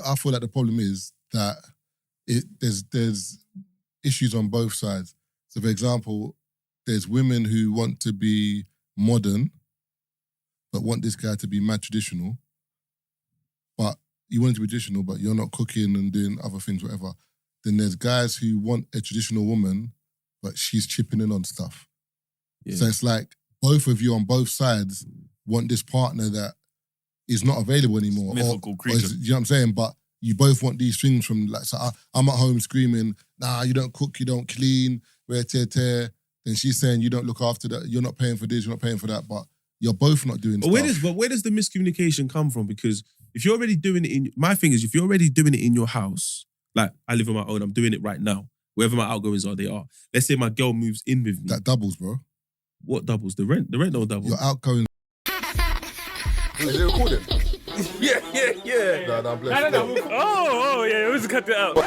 I feel like the problem is that there's issues on both sides. So, for example, there's women who want to be modern, but want this guy to be mad traditional. But you want it to be traditional, but you're not cooking and doing other things, whatever. Then there's guys who want a traditional woman, but she's chipping in on stuff. Yeah. So it's like both of you on both sides want this partner that is not available anymore. Mythical creature. You know what I'm saying? But you both want these things from, like, so I'm at home screaming, nah, you don't cook, you don't clean, tear. Then she's saying you don't look after that, you're not paying for this, you're not paying for that, but you're both not doing stuff. Where does the miscommunication come from? Because if you're already doing it my thing is, if you're already doing it in your house, like I live on my own, I'm doing it right now. Wherever my outgoings are, they are. Let's say my girl moves in with me. That doubles, bro. What doubles? The rent don't double. Your outgoing. Is it recording? Yeah. No, bless you. Oh, yeah, we just cut it out.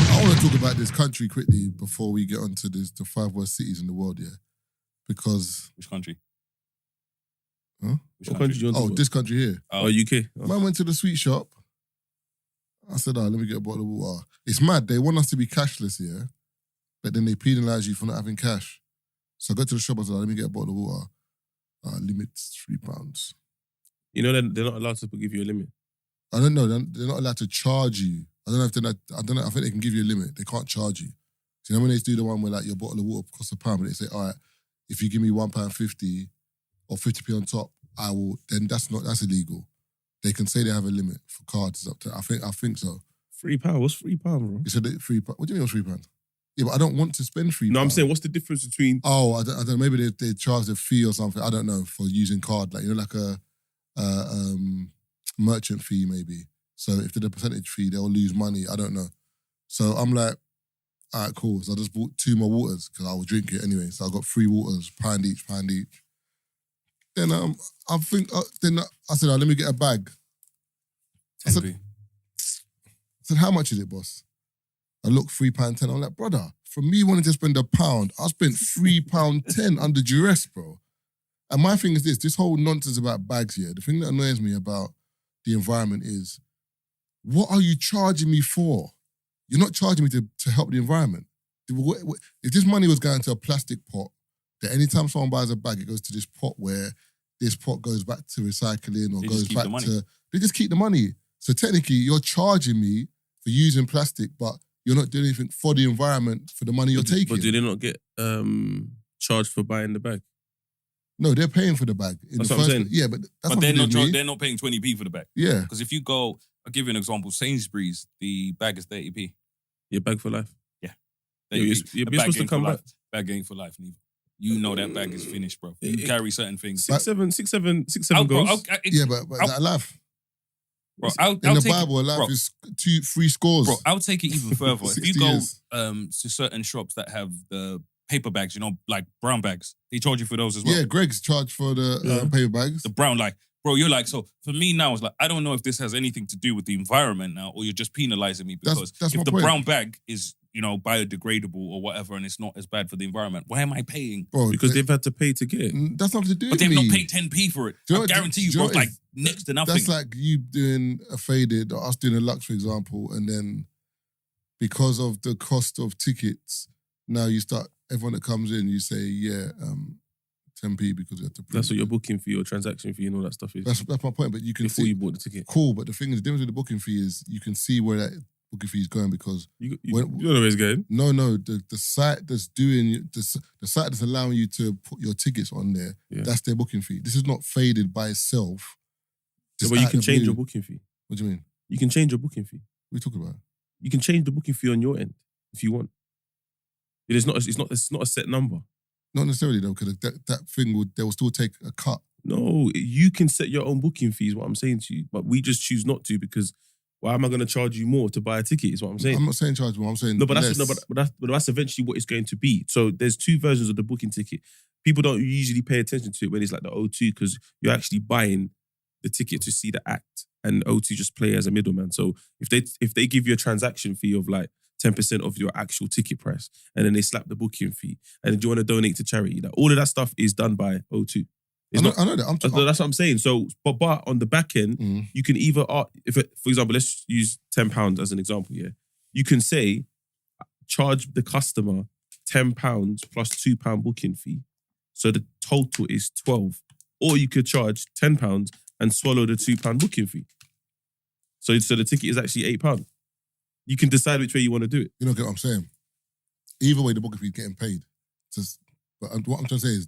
I want to talk about this country quickly before we get onto the 5 worst cities in the world, yeah? Because... Which country? Huh? Which country do you want to this country here. Oh, UK. Oh. Man went to the sweet shop. I said, let me get a bottle of water. It's mad. They want us to be cashless here, but then they penalise you for not having cash. So I go to the shop, I said, let me get a bottle of water. Limit's £3. You know they're not allowed to give you a limit? I don't know. They're not allowed to charge you. I don't know if they're not, I don't know. I think they can give you a limit. They can't charge you. So you know when they do the one where like your bottle of water costs £1, but they say, all right, if you give me £1.50 or 50p on top, I will, then that's illegal. They can say they have a limit for cards. It's up to, I think so. £3? What's £3, bro? You said £3. What do you mean what's £3? Yeah, but I don't want to spend £3. No, I'm saying, what's the difference between... Oh, I don't know. Maybe they charge a fee or something. I don't know, for using card. Like, you know, like a merchant fee maybe. So if they're a percentage fee, they'll lose money. I don't know. So I'm like, all right, cool. So I just bought 2 more waters because I will drink it anyway. So I got 3 waters, £1 each. Then I said, let me get a bag. I said, how much is it, boss? I looked £3.10. I'm like, brother, for me wanting to spend £1, I spent £3.10 under duress, bro. And my thing is this whole nonsense about bags here, the thing that annoys me about the environment is, what are you charging me for? You're not charging me to help the environment. If this money was going to a plastic pot, that anytime someone buys a bag, it goes to this pot where this pot goes back to recycling or goes back to... They just keep the money. So technically, you're charging me for using plastic, but you're not doing anything for the environment for the money you're taking. But do they not get charged for buying the bag? No, they're paying for the bag. That's what I'm saying. Yeah, but that's but they're not paying 20p for the bag. Yeah. Because if you go, I'll give you an example. Sainsbury's, the bag is 30p. Your bag for life? Yeah. You're supposed to come back. Bag ain't for life, neither. You know that bag is finished, bro. You carry certain things. 6, 7 goals. Yeah, but that life. Bro, in the Bible, life is 3 scores. Bro, I'll take it even further. If you go years. To certain shops that have the paper bags, you know, like brown bags, they charge you for those as well. Yeah, Greg's charged for the paper bags. The brown, like, bro, you're like, so for me now, it's like, I don't know if this has anything to do with the environment now, or you're just penalizing me because that's if the point. brown bag is, you know, biodegradable or whatever, and it's not as bad for the environment, why am I paying? Bro, because they've had to pay to get it. That's nothing to do but with they've me. not paid 10p for it. I guarantee you, bro, like next to nothing. That's like you doing a faded, or us doing a Lux, for example, and then because of the cost of tickets, now you start, everyone that comes in, you say, 10p because you have to print. That's what your booking fee or transaction fee and all that stuff is. That's my point, but you can before see... you bought the ticket. Cool, but the thing is, the difference with the booking fee is you can see where that booking fee is going because... You don't know where it's going? No, the site that's doing... The site that's allowing you to put your tickets on there, that's their booking fee. This is not faded by itself. Yeah, but you can change your booking fee. What do you mean? You can change your booking fee. What are you talking about? You can change the booking fee on your end if you want. It's not a set number. Not necessarily though, because that thing they will still take a cut. No, you can set your own booking fees, what I'm saying to you. But we just choose not to because why am I going to charge you more to buy a ticket is what I'm saying. I'm not saying charge more, I'm saying but less. That's eventually what it's going to be. So there's 2 versions of the booking ticket. People don't usually pay attention to it when it's like the O2 because you're actually buying the ticket to see the act and O2 just play as a middleman. So if they give you a transaction fee of like 10% of your actual ticket price. And then they slap the booking fee. And then do you want to donate to charity? Like, all of that stuff is done by O2. I know that. That's what I'm saying. So, but on the back end, you can either, for example, let's use £10 as an example, yeah? You can say, charge the customer £10 plus £2 booking fee. So the total is 12. Or you could charge £10 and swallow the £2 booking fee. So the ticket is actually £8. You can decide which way you want to do it. You don't get what I'm saying? Either way, the booking fee is getting paid. But what I'm trying to say is,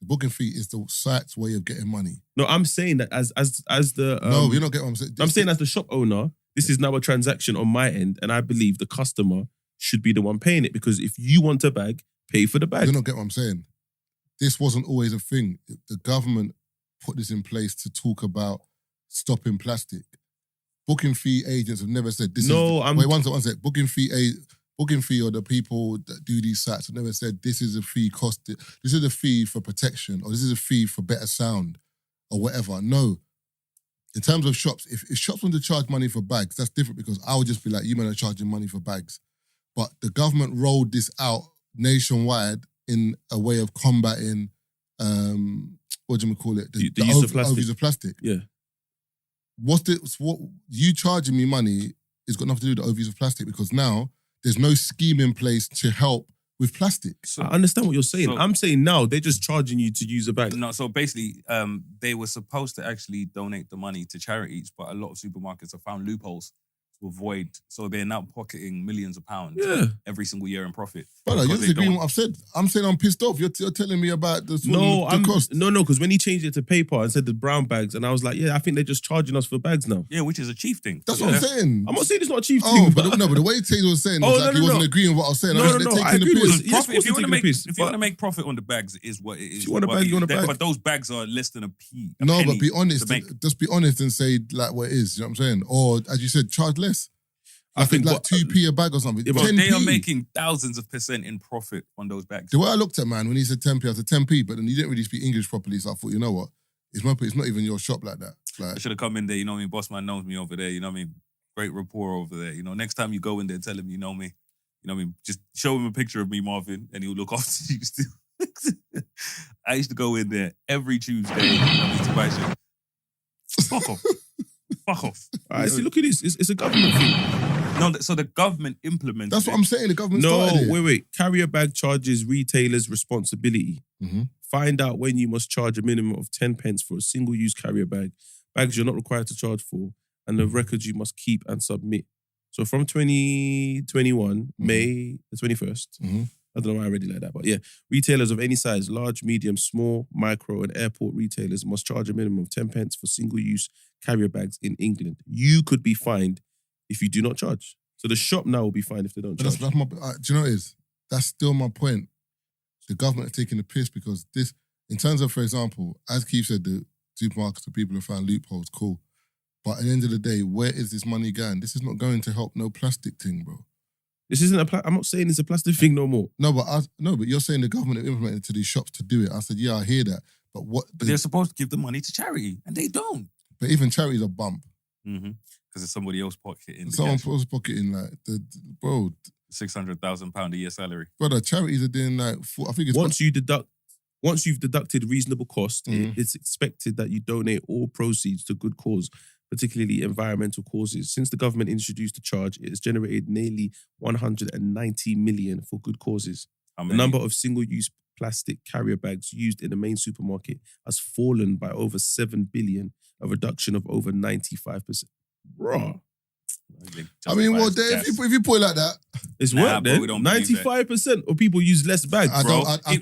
the booking fee is the site's way of getting money. No, I'm saying that as the... no, you're not getting what I'm saying. I'm saying as the shop owner, this is now a transaction on my end, and I believe the customer should be the one paying it, because if you want a bag, pay for the bag. You don't get what I'm saying? This wasn't always a thing. The government put this in place to talk about stopping plastic. Booking fee agents have never said this. Wait, one sec. Booking fee or the people that do these sites have never said this is a fee this is a fee for protection, or this is a fee for better sound or whatever. No. In terms of shops, if shops want to charge money for bags, that's different, because I would just be like, you men are charging money for bags. But the government rolled this out nationwide in a way of combating, what do you call it? The use of plastic. Overuse of plastic. Yeah. What you charging me money is got nothing to do with the overuse of plastic, because now there's no scheme in place to help with plastic. So, I understand what you're saying. So, I'm saying now they're just charging you to use a bag. No, so basically, they were supposed to actually donate the money to charities, but a lot of supermarkets have found loopholes to avoid. So they're now pocketing millions of pounds every single year in profit. Brother, you're disagreeing with what I've said. I'm saying I'm pissed off. You're telling me about the cost. No, because when he changed it to paper and said the brown bags, and I was like, yeah, I think they're just charging us for bags now. Yeah, which is a chief thing. That's what I'm saying. I'm not saying it's not a chief thing. But the way Tazer was saying was he wasn't agreeing with what I was saying. I agree with it. If you want to make profit on the bags, it is what it is. If you want a bag, you want a bag. But those bags are less than a p. No, but be honest. Just be honest and say like what it is. You know what I'm saying? Or as you said, charge less. I think like 2p a bag or something. Yeah, but they are making thousands of % in profit on those bags. The way I looked at man when he said 10p, I said 10p, but then he didn't really speak English properly, so I thought, you know what? It's not even your shop like that. Like, I should have come in there, you know what I mean? Boss man knows me over there, you know what I mean? Great rapport over there. You know, next time you go in there, tell him you know me. You know what I mean? Just show him a picture of me, Marvin, and he'll look after you still. I used to go in there every Tuesday to buy shit. Fuck off. Fuck off. All right, see, look at this. It's a government thing. No, so the government implements. That's what I'm saying. The government started it. No, wait. Carrier bag charges retailers' responsibility. Mm-hmm. Find out when you must charge a minimum of 10 pence for a single-use carrier bag. Bags you're not required to charge for, and the records you must keep and submit. So from 2021, May the 21st, I don't know why I read it like that, but yeah, retailers of any size, large, medium, small, micro, and airport retailers must charge a minimum of 10 pence for single-use carrier bags in England. You could be fined if you do not charge. So the shop now will be fined if they don't charge. That's do you know what it is? That's still my point. The government is taking the piss, because this, in terms of, for example, as Keith said, the supermarkets, the people have found loopholes, cool. But at the end of the day, where is this money going? This is not going to help no plastic thing, bro. This isn't I'm not saying it's a plastic thing no more. No, but you're saying the government have implemented to these shops to do it. I said, yeah, I hear that. But what? But they're supposed to give the money to charity, and they don't. But even charities are bump. Mm-hmm. Because it's somebody else pocketing. Someone else pocketing like bro. £600,000 a year salary. Brother, charities are doing like I think it's once you've deducted reasonable cost, it's expected that you donate all proceeds to good cause, particularly environmental causes. Since the government introduced the charge, it has generated nearly 190 million for good causes. The number of single-use plastic carrier bags used in the main supermarket has fallen by over 7 billion, a reduction of over 95%. Bro. I mean, well, Dave, if you put it like that, it's work then. 95% of people use less bags, bro. I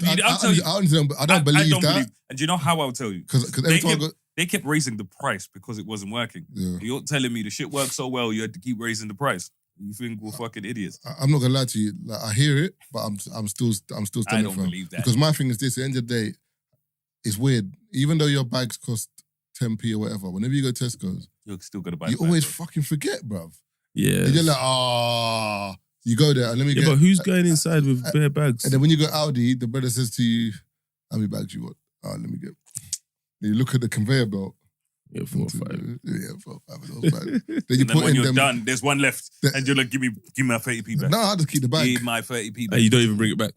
don't believe that. And do you know how I'll tell you? Because every time they kept raising the price because it wasn't working. Yeah. You're telling me the shit works so well, you had to keep raising the price. You think we're fucking idiots? I'm not gonna lie to you. Like, I hear it, but I'm still standing firm. I don't believe that. Because my thing is this: at the end of the day, it's weird. Even though your bags cost 10p or whatever, whenever you go to Tesco's, you're still gonna buy. You always fucking forget, bruv. Yeah. And you're like, you go there and let me get. But who's going inside with bare bags? And then when you go Audi, the brother says to you, "How many bags you want? Let me get." And you look at the conveyor belt. Yeah, 4 or 5. Yeah, 4 or 5 of those bags. Then you And then put when in you're them. done, there's one left. And you're like, give me my 30p back. No, I just keep the bag. Give my 30p back. And you don't even bring it back.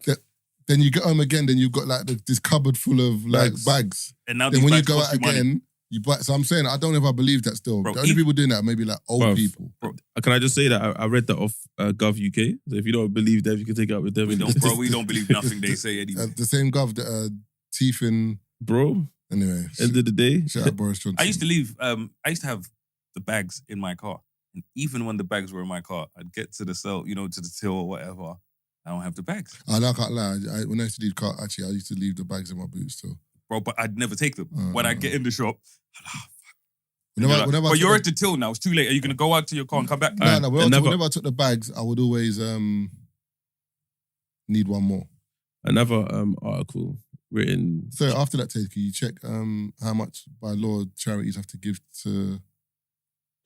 Then you get home again, then you've got like this cupboard full of like bags. And now Then these when you bags go cost out you money. again, you buy. So I'm saying I don't know if I believe that still. Bro, the only people doing that are maybe like old Bruv. people. Can I just say that I read that off Gov UK? So if you don't believe them, you can take it up with them. We don't believe nothing they say anyway. The same gov that teeth in. Bro, Anyway, end of the day. shout out Boris Johnson. I used to have the bags in my car. And even when the bags were in my car, I'd get to the cell, to the till or whatever. I don't have the bags. I can't lie. When I used to leave car, actually, I used to leave the bags in my boots too. Bro, but I'd never take them. When I get in the shop, Whenever but you're at the till now. It's too late. Are you going to go out to your car and come back? No. Whenever I took the bags, I would always need one more. Another article written. So after that, Tate, can you check how much by law charities have to give to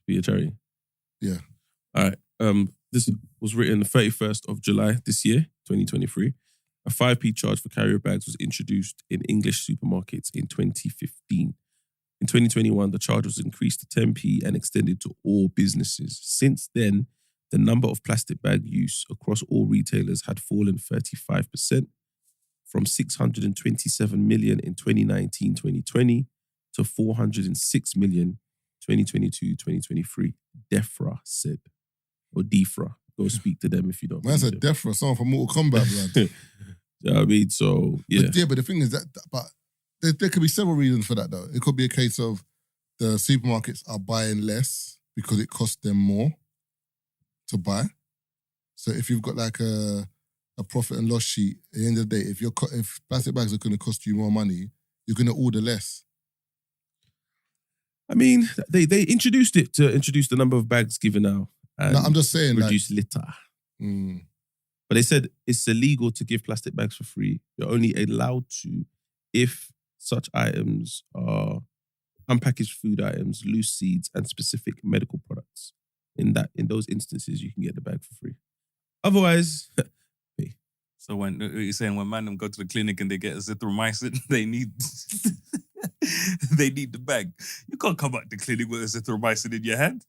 Be a charity. Yeah. All right. This was written the 31st of July this year, 2023. A 5p charge for carrier bags was introduced in English supermarkets in 2015. In 2021, the charge was increased to 10p and extended to all businesses. Since then, the number of plastic bag use across all retailers had fallen 35%, from 627 million in 2019-2020 to 406 million 2022-2023. DEFRA said. Or DEFRA. Go speak to them if you don't. Man said DEFRA, someone from Mortal Kombat, blood. You know what I mean? So, yeah. But the thing is but there could be several reasons for that though. It could be a case of the supermarkets are buying less because it costs them more to buy. So if you've got like a profit and loss sheet, at the end of the day, if plastic bags are going to cost you more money, you're going to order less. I mean, they introduced it to introduce the number of bags given out. And No, I'm just saying reduce litter. But they said it's illegal to give plastic bags for free. You're only allowed to if such items are unpackaged food items, loose seeds, and specific medical products. In those instances, you can get the bag for free. Otherwise, So when you're saying when man them go to the clinic and they get azithromycin, they need the bag. You can't come out the clinic with azithromycin in your hand.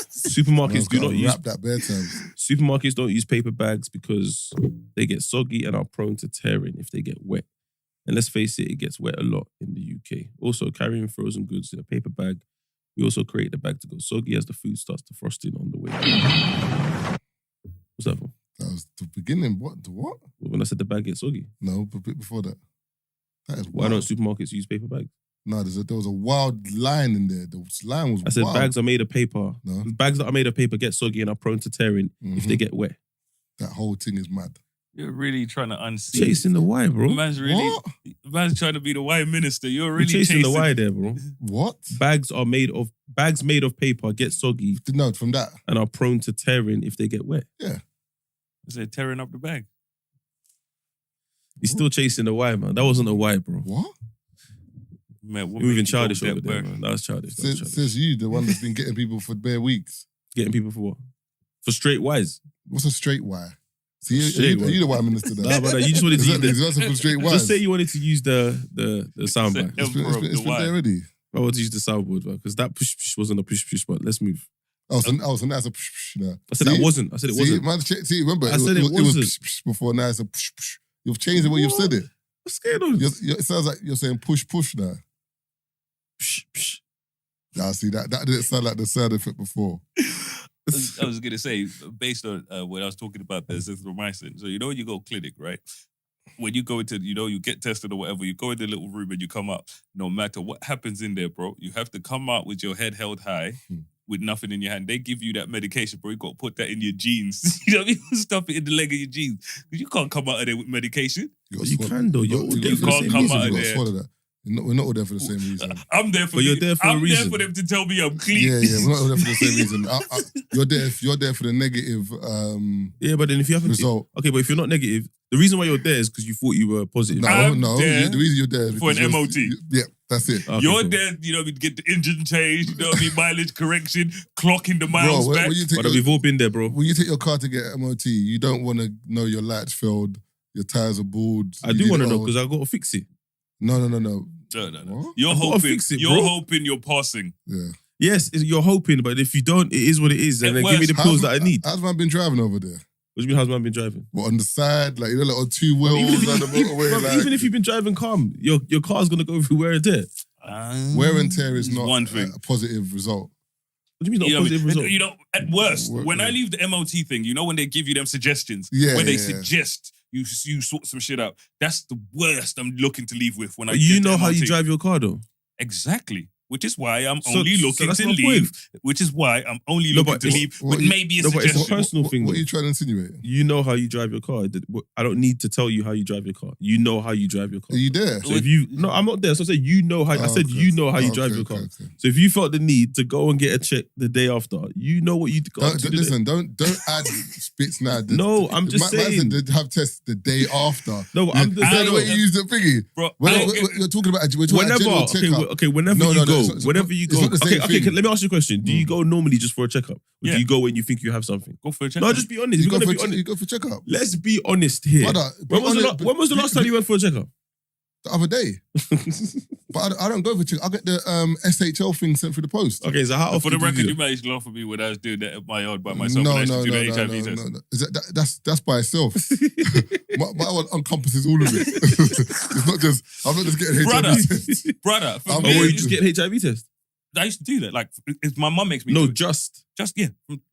Supermarkets do not use wrap that bare terms. Supermarkets don't use paper bags because they get soggy and are prone to tearing if they get wet. And let's face it, it gets wet a lot in the UK. Also, carrying frozen goods in a paper bag, we also create the bag to go soggy as the food starts to frost in on the way. What's that for? That was the beginning. What? When I said the bag gets soggy. No, but a bit before that. That is Why wild. don't supermarkets use paper bags? No, there was a wild line in there. The line was I said wild. bags are made of paper. No. Bags that are made of paper get soggy and are prone to tearing if they get wet. That whole thing is mad. You're really trying to unsee. Chasing the why, bro. Man's trying to be the why minister. You're really You're chasing the why there, bro. What? Bags made of paper get soggy No, from that. and are prone to tearing if they get wet. Yeah. I said tearing up the bag. He's still chasing the why, man. That wasn't a why, bro. What? Man, You're moving childish over there, man. That was childish. Says you, the one that's been getting people for bare weeks. Getting people for what? For straight whys. What's a straight why? See, Straight are you the why minister then? Nah, but you just wanted to use Is that for straight whys? Just say you wanted to use the soundbite. It's been there already. I want to use the soundboard, because that push wasn't a push, but let's move. So that's a push. Now. I said that wasn't. I said it wasn't. Man, remember, I said it was wasn't. push before, now it's a push. You've changed it when you've said it. What's going on? It sounds like you're saying push now. Nah, see, that didn't sound like the sound effect before. I was going to say, based on when I was talking about the azithromycin, so when you go clinic, right? When you go into, you get tested or whatever, you go in the little room and you come out, no matter what happens in there, bro, you have to come out with your head held high, with nothing in your hand. They give you that medication, bro. You got to put that in your jeans. You know what I mean? Stuff it in the leg of your jeans. Because you can't come out of there with medication. You can, though. You're all there You for the can't same come reason. out of You've got to there. swallow that. We're not all there for the same reason. I'm there for But you're there for a I'm reason. there for them to tell me I'm clean. Yeah, we're not all there for the same reason. You're there for the negative Yeah, but then if you have result. okay, but if you're not negative, the reason why you're there is because you thought you were positive. No, there the reason you're there is for an because MOT. Yeah, that's it. Okay, You're cool. there, get the engine changed, mileage correction, clocking the miles back. But we've all been there, bro. When you take your car to get MOT, you don't want to know your lights failed, your tires are bald. I do want to know because I got to fix it. No. No. What? You're I've gotta hoping. fix it, You're bro. hoping you're passing. Yeah. Yes, you're hoping, but if you don't, it is what it is. And At then give me the worst, pills that I need. How's man been driving over there? What do you mean, how's man been driving? What, on the side? Like, like on two wheels on the motorway? Bro, Like, even if you've been driving calm, your car's going to go through wear and tear. wear and tear is not one thing. a positive result. What do you mean, not You know what I positive mean? result? You know, at worst, What- when I leave the MOT thing, you know when they give you them suggestions, Yeah, when they yeah. suggest you sort some shit out, that's the worst I'm looking to leave with when I You get know the how you MOT. drive your car, though? Exactly. Which is why I'm So- only so looking that's to my leave. point. Which is why I'm only No, looking but to it's- leave what with you- maybe a no, but it's a suggestion. personal thing, What though. are you trying to insinuate? You know how you drive your car. I don't need to tell you how you drive your car. You know how you drive your car. Are you there? So if you... No, I'm not there. So I said you know how... I said you know how you drive your car. Okay. So if you felt the need to go and get a check the day after, you know what you got to do. Listen, don't add spits now. No, I'm just saying. They have tests the day after. No, but I'm Is just that the way saying. you use the thingy? Bro, You're talking about we're talking about Whenever, general checkup. whenever No, you no, go, it's whenever not- you it's go. not the same Okay, thing. let me ask you a question. Do you go normally just for a checkup? Or Yeah. do you go when you think you have something? go for a check. No, just be honest. You We're go gonna for be honest. you go for checkup. Let's be honest here. Brother, When was the last time you went for a checkup? The other day. But I don't go for checkup. I get the SHL thing sent through the post. Okay, so how often For the do record, you you managed to laugh at me when I was doing that at my yard by myself. when I used to do the HIV test. no. Is that's by itself. my one encompasses all of it. It's not just I'm not just getting Brother. HIV test. Brother, for I'm Oh, me, well, you just get an HIV test? I used to do that. Like, if my mum makes me No, do it. just. Yeah.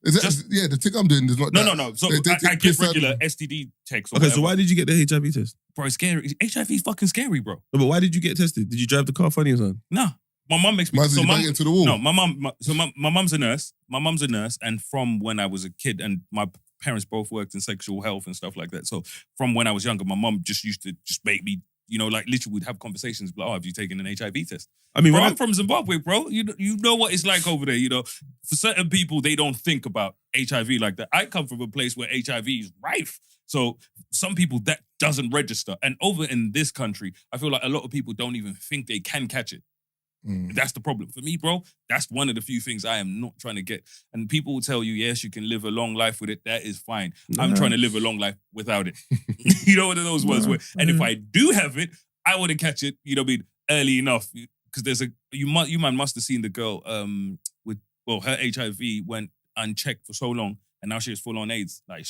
Is that, Just- yeah, the thing I'm doing is not No, that. no. So They I take get piss out of regular me. STD checks or Okay, whatever. so why did you get the HIV test? Bro, it's scary. HIV is fucking scary, bro. No, but why did you get tested? Did you drive the car funny or something? No. My mum makes me... Might as well so bang mum, it into the wall. no, my mum's a nurse. My mum's a nurse. And from when I was a kid, and my parents both worked in sexual health and stuff like that. So from when I was younger, my mum just used to just make me, you know, like literally we'd have conversations like, oh, have you taken an HIV test? I mean, Bro, when I'm from Zimbabwe, bro. You know what it's like over there, you know. For certain people, they don't think about HIV like that. I come from a place where HIV is rife. So some people, that doesn't register. And over in this country, I feel like a lot of people don't even think they can catch it. That's the problem. For me, bro, that's one of the few things I am not trying to get. And people will tell you, yes, you can live a long life with it. That is fine. I'm Nah. trying to live a long life without it. You know, one of those ones where, and if I do have it, I want to catch it, you know what I mean, early enough. Because there's you man must have seen the girl her HIV went unchecked for so long, and now she has full on AIDS. Like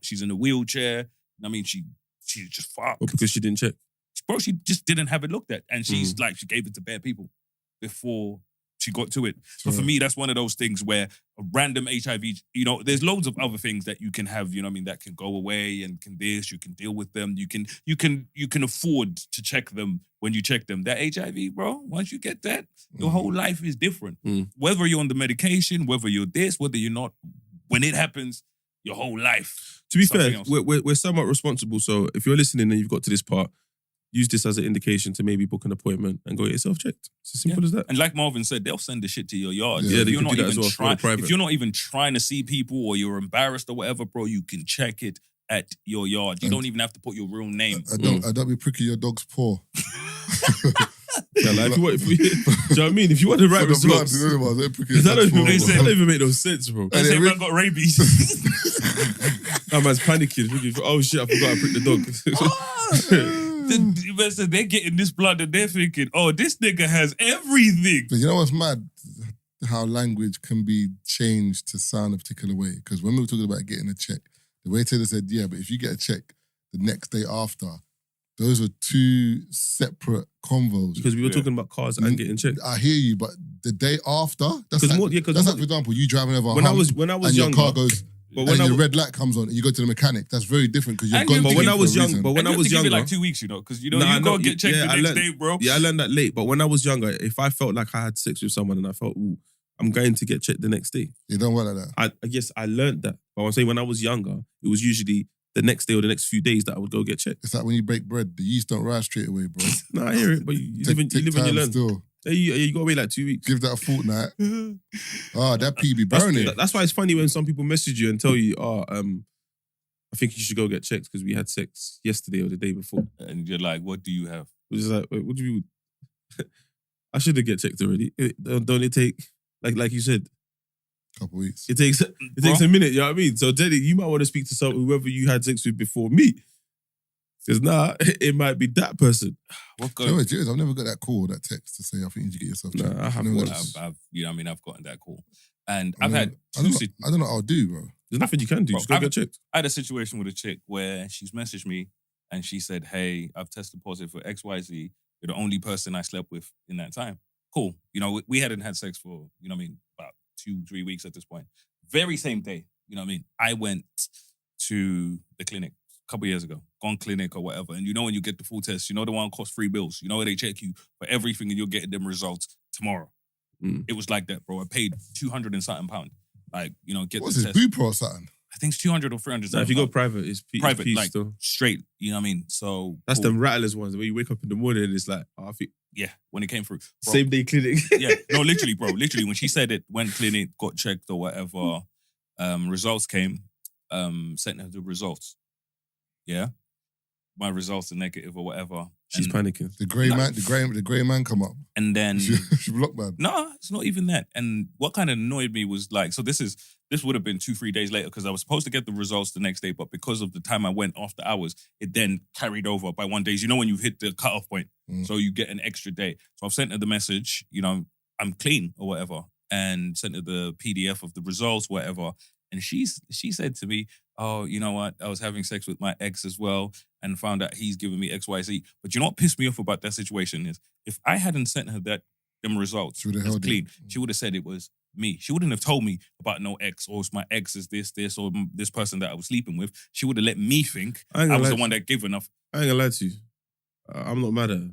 she's in a wheelchair. I mean, she's just fucked. Well, because she didn't check. Bro, she just didn't have it looked at, and she's like, she gave it to bad people before she got to it. So for me, that's one of those things where a random HIV, you know, there's loads of other things that you can have, you know what I mean, that can go away and can you can deal with them. You can afford to check them when you check them. That HIV, bro, once you get that, your whole life is different. Whether you're on the medication, whether you're this, whether you're not, when it happens, your whole life. To be something fair, else. we're somewhat responsible. So if you're listening and you've got to this part, use this as an indication to maybe book an appointment and go get yourself checked. It's as simple as that. And like Marvin said, they'll send the shit to your yard. Yeah, If they you're can not do that even as well for the private. if you're not even trying to see people or you're embarrassed or whatever, bro, you can check it at your yard. You don't even have to put your real name. I don't be pricking your dog's paw. Yeah, like, do you know what I mean? If you want the right For the blood, results, you know what I mean? Pricking your that don't dog's even, paw. that don't even make no sense, bro. They say man got rabies. That man's panicking. Thinking, oh shit, I forgot I pricked the dog. They're getting this blood and they're thinking, oh, this nigga has everything. But you know what's mad? How language can be changed to sound a particular way. Because when we were talking about getting a check, the way Taylor said, yeah, but if you get a check the next day after, those are two separate convos. Because we were talking about cars and getting checked. I hear you, but the day after, that's like, more- yeah, 'cause that's more- like, for example, you driving over a When I hump was and younger, your car goes, but and your red light comes on and you go to the mechanic. That's very different because you're And going you- to but when it I for was a young- reason. but when And I you have was to give it younger- like 2 weeks, you know, because you know Nah, you no, gotta get checked yeah, the I next learned- day, bro. Yeah, I learned that late. But when I was younger, if I felt like I had sex with someone and I felt, ooh, I'm going to get checked the next day. You don't work like that. I guess I learned that. But I'm saying when I was younger, it was usually the next day or the next few days that I would go get checked. It's like when you bake bread, the yeast don't rise straight away, bro. No, I hear it, but you live and you time learn. still. Hey, you got to wait like 2 weeks. Give that a fortnight. That pee be That's, burning. that's why it's funny when some people message you and tell you, I think you should go get checked because we had sex yesterday or the day before. And you're like, what do you have? Which is like, wait, what do you... I should have get checked already. Don't it take, like you said, Couple weeks. it takes a minute, you know what I mean? So Teddy, you might want to speak to whoever you had sex with before me. Because it might be that person. What's You know what it is? I've never got that call or that text to say, I think you need to get yourself checked. I have Never once. got this. I've you know what I mean? I've gotten that call. And I I've mean, had I don't know what I'll do, bro. There's nothing you can do. Bro, Just go get checked. I had a situation with a chick where she's messaged me and she said, hey, I've tested positive for XYZ. You're the only person I slept with in that time. Cool. You know, we hadn't had sex for, you know what I mean, about 2-3 weeks at this point. Very same day, you know what I mean? I went to the clinic a couple years ago, gone clinic or whatever. And you know when you get the full test, you know the one costs $3. You know where they check you for everything and you're getting them results tomorrow. It was like that, bro. I paid 200 and something pound. Like, you know, get What's the this, test. Bupa or something? I think it's 200 or 300. If you go private, it's private, peace like still. straight, you know what I mean? So That's cool. them rattlers ones where you wake up in the morning and it's like, I think Yeah, when it came through. Bro, same day clinic. yeah, no, literally, bro. Literally, when she said it, went clinic, got checked or whatever, results came, sent her the results. Yeah. My results are negative or whatever. She's panicking. The grey man come up. And then She blocked man. no, it's not even that. And what kind of annoyed me was like, so this would have been 2-3 days later because I was supposed to get the results the next day, but because of the time I went after hours, it then carried over by 1 day. You know when you've hit the cutoff point, so you get an extra day. So I've sent her the message, you know, I'm clean or whatever, and sent her the PDF of the results, whatever. And she said to me, oh, you know what? I was having sex with my ex as well and found out he's giving me XYZ. But you know what pissed me off about that situation is if I hadn't sent her them results, She would've as held it. clean, she would have said it was me. She wouldn't have told me about no ex or my ex is this, or this person that I was sleeping with. She would have let me think I was the one that gave enough. I ain't gonna lie to you. I'm not mad at her.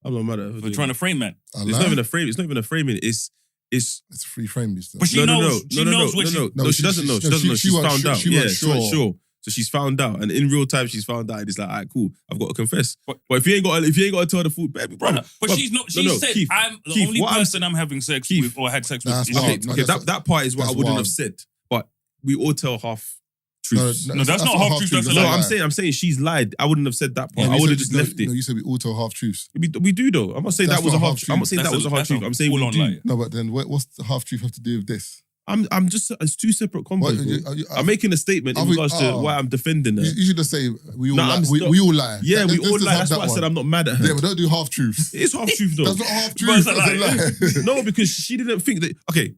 I'm not mad at her. For trying to frame that. It's not even a frame. It's not even a framing. It's It's free frame stuff. But she knows. No, she doesn't know. She doesn't know. She's found out. She Yeah, wasn't she wasn't sure. So she's found out, and in real time, she's found out. And it's like, all right, cool. I've got to confess. But if you ain't got to tell the full, baby, brother. But she's not. She said, Keith, I'm the Keith, only person I'm having sex with or had sex with. That's is wild. you. Okay, No, that part is what I that's wouldn't wild. have said. But we all tell half truths. No, that's not half truth, that's a No, lie. I'm saying she's lied. I wouldn't have said that part. No, I you would have said- just left it. No, you said we all tell half truths. We do though. I'm not saying That's that was a not half. half I'm not truth. saying that was a half truth. I'm saying we full-on do. lie. No, but then what's the half truth have to do with this? I'm just. It's two separate What, combos. I'm making a statement in regards to why I'm defending her. You should just say we all No, lie. I'm We not- all lie. Yeah, we Let's all just lie. have That's that why I said one. I'm not mad at her. Yeah, but don't do half truths. It's half truth though. That's not half Bro, truth. it's a That's a lie. No, because she didn't think that. Okay,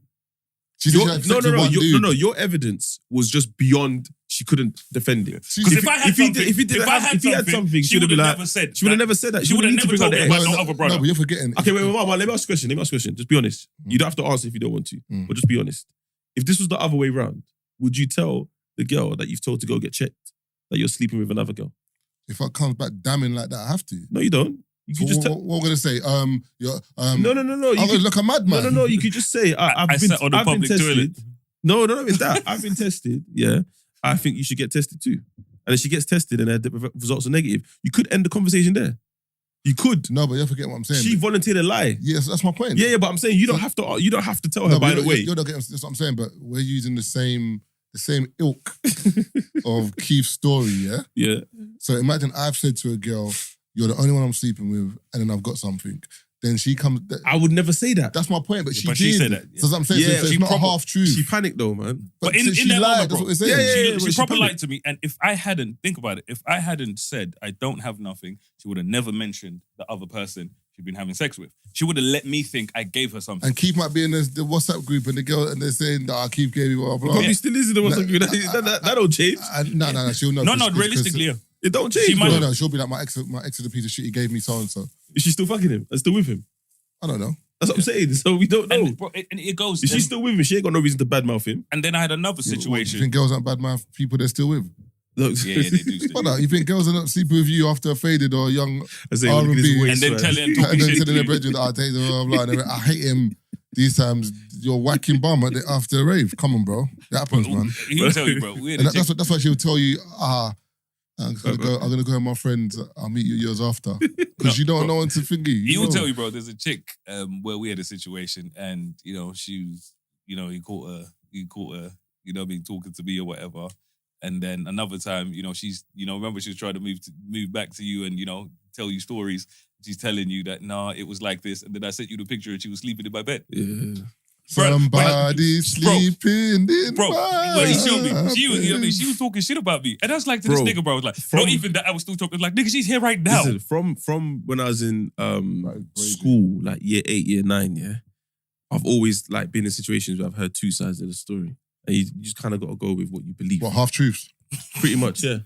She just had sex with one dude. no. Your evidence was just beyond. She couldn't defend it. Because if I had If he had something, she she'd have would been have like. never said. She would have never said that. She would have wouldn't need never to bring told out me the about ex. no other brother. No, but you're forgetting. Okay, wait. Let me ask a question. Just be honest. You don't have to answer if you don't want to, but just be honest. If this was the other way round, would you tell the girl that you've told to go get checked that you're sleeping with another girl? If I comes back damning like that, I have to. No, you don't. You So could just tell. what we're gonna say? No. I'm gonna look a madman. No. You could just say, I've been sat on the public tested. toilet. No, it's that. I've been tested. Yeah. I think you should get tested too. And if she gets tested and her results are negative, you could end the conversation there. You could. No, but you're forgetting what I'm saying. She volunteered a lie. Yes, that's my point. Yeah, but I'm saying you don't have to tell her, No, but by the way. you're not getting. That's what I'm saying. But we're using the same ilk of Keith's story. Yeah. Yeah. So imagine I've said to a girl, "You're the only one I'm sleeping with," and then I've got something. Then she comes. I would never say that. That's my point. But she But did. she said that, yeah. So that's what I'm saying. Yeah, so she it's not proper- half truth. She panicked though, man. But in she that lied. moment, That's bro, what we're saying. Yeah, she but proper she lied to me. And if I hadn't, think about it, if I hadn't said I don't have nothing, she would have never mentioned the other person she'd been having sex with. She would have let me think I gave her something. And Keith might be in the WhatsApp group, and the girl, and they're saying that Keith gave you blah blah. Probably still is in the WhatsApp group. That don't change. No, she'll know. No, realistically, yeah. It don't change. She might- bro. No, she'll be like my ex is a piece of shit. He gave me so and so. Is she still fucking him? And still with him? I don't know. That's what I'm saying. So we don't know. And, bro, and it goes. If she's still with him, she ain't got no reason to badmouth him. And then I had another You situation. think girls aren't bad mouth people they're still with? Look, Yeah, they do. Still. What? You think girls are not sleeping with you after a faded or a young I say, look at his R&B, waist, And then man. telling and talking then shit telling to their you. brethren, I take blah blah blah. And I hate him these times. You're whacking bum after a rave. Come on, bro. That happens, man. He'll tell you, bro. We had a And chick- that's why she'll tell you, I'm gonna go with my friends. I'll meet you years after because you don't know when to thingy. He will tell you, bro. There's a chick where we had a situation, and she was, he caught her, you know, what I mean, talking to me or whatever. And then another time, she's, remember she was trying to move back to you and tell you stories. She's telling you that it was like this, and then I sent you the picture and she was sleeping in my bed. Yeah. Somebody sleeping in Bro, my when he showed me, she was, you know what I mean, bed. she was talking shit about me. And I was like to this Bro, nigga, bro, I was like, from- not even that I was still talking, like, nigga, she's here right now. Listen, from when I was in That is crazy. school, like year 8, year 9, yeah, I've always like been in situations where I've heard two sides of the story. And you just kind of got to go with what you believe. What, half-truths? Pretty much, yeah.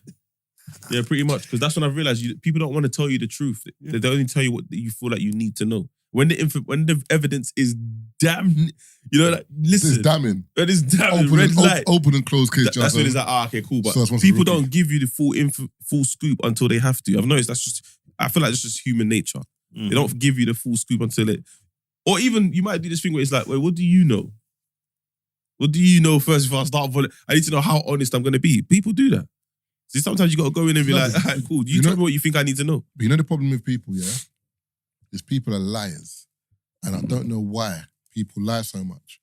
Yeah, pretty much. Because that's when I realized people don't want to tell you the truth. Yeah. They only tell you what you feel like you need to know. When the evidence is damn, you know, like, This is listen, damning. that is damn Open red and, light. open and closed case, That's when it's Johnson. like, okay, cool. But So that's what's people rookie. don't give you the full scoop until they have to. I've noticed that's just, I feel like it's just human nature. Mhm. They don't give you the full scoop until it, or even you might do this thing where it's like, wait, what do you know? What do you know first before I start? I need to know how honest I'm going to be. People do that. See, sometimes you got to go in and be like, all right, cool. You tell me what you think I need to know. But you know the problem with people, yeah? Is people are liars. And I don't know why people lie so much.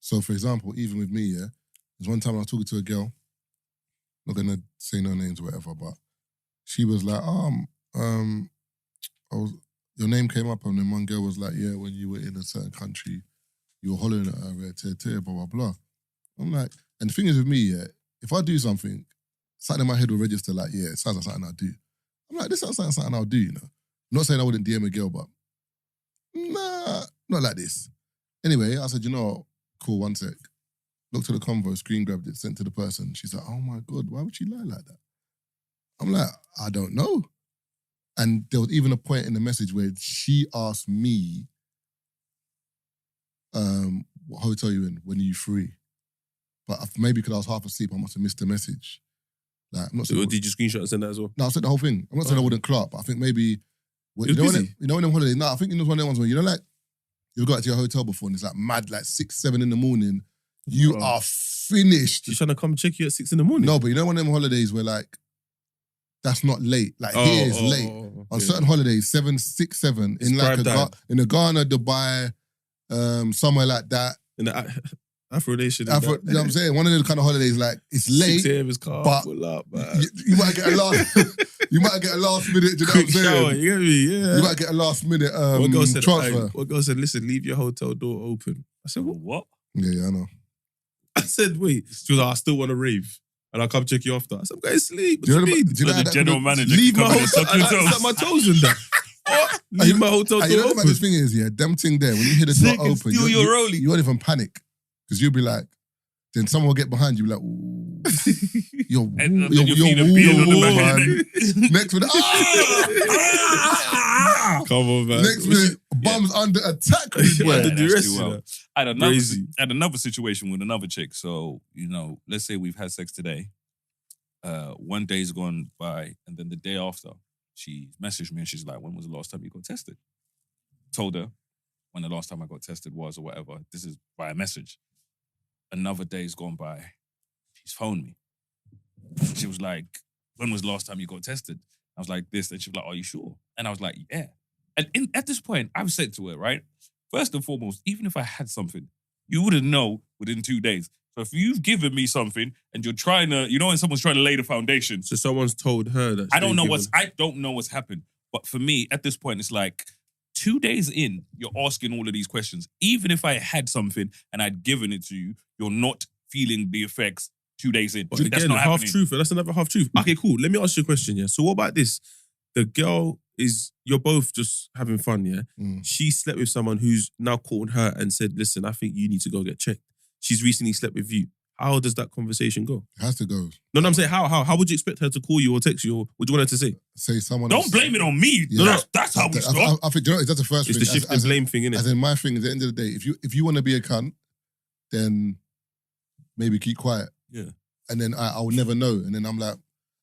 So, for example, even with me, yeah, there's one time I was talking to a girl, not going to say no names or whatever, but she was like, your name came up, and then one girl was like, yeah, when you were in a certain country, you were hollering at her, blah, blah, blah. I'm like, and the thing is with me, yeah, if I do something, something in my head will register like, yeah, it sounds like something I'll do. I'm like, this sounds like something I'll do, you know? I'm not saying I wouldn't DM a girl, but nah, not like this. Anyway, I said, you know what? Cool, one sec. Looked at the convo, screen grabbed it, sent to the person. She's like, oh my God, why would she lie like that? I'm like, I don't know. And there was even a point in the message where she asked me, what hotel you in? When are you free? But maybe because I was half asleep, I must have missed the message. Like, I'm not So saying. did you screenshot and send that as well? No, I said the whole thing. I'm not saying I wouldn't clock, but I think maybe. He was busy. You know when them holidays? No, I think it was one of them ones where, you know, like, you've got to your hotel before and it's like mad, like 6, 7 in the morning. You Bro. are finished. She's trying to come check you at 6 in the morning. No, but you know one of them holidays where like, that's not late. Like here is late. On certain holidays, 6, 7, It's in like prime time. in a Ghana, Dubai, somewhere like that. In the Afro Nation. You know what I'm saying? One of those kind of holidays, like it's late. 6 a.m. is calm. but Pull up, man. You might get a last, you might get a last minute. Do you know what Quick I'm saying? shower, you get me? Yeah. You might get a last minute One girl said, transfer. one girl said, listen, leave your hotel door open. I said, what? What? Yeah, I know. I said, wait. She was like, I still want to rave. And I'll come check you after. I said, I'm going to sleep. What Do do you you know mean? the- do you know So how the that general could've- manager Leave can my come in and hotel. suck your I toes. set my toes in that. What? Leave my hotel And you door know open. what this thing is, yeah, them thing there, when you hear the door They can open, steal your rollie. you won't even panic. Because you'll be like, then someone will get behind you, be like, ooh, you're And then you're your feet are peeling on the back of man. your neck. Next minute, Come on, man. next minute, bum's under attack. big boy. Under that's duress, too you wild. know. I had another, Crazy. situation with another chick. So, you know, let's say we've had sex today. One day's gone by, and then the day after, she messaged me and she's like, when was the last time you got tested? Told her when the last time I got tested was or whatever. This is by a message. Another day's gone by. She's phoned me. She was like, when was the last time you got tested? I was like, this. And she was like, are you sure? And I was like, yeah. And at this point, I've said to her, right? First and foremost, even if I had something, you wouldn't know within 2 days. So if you've given me something and you're trying to, you know when someone's trying to lay the foundation, So someone's told her that. I don't know what's happened. But for me, at this point, it's like 2 days in, you're asking all of these questions. Even if I had something and I'd given it to you, you're not feeling the effects 2 days in. But That's again, not half happening. truth. That's another half truth. Okay, cool. Let me ask you a question, yeah. So what about this? The girl is, you're both just having fun, yeah? Mm. She slept with someone who's now called her and said, listen, I think you need to go get checked. She's recently slept with you. How does that conversation go? It has to go. No, I'm saying how would you expect her to call you or text you, or what do you want her to say? Say someone Don't else. blame it on me. Yeah. That's how we I start. think, you know, that's the first It's thing. the shift and as blame thing, innit? As in my thing, at the end of the day, if you want to be a cunt, then maybe keep quiet. Yeah. And then I will never know. And then I'm like,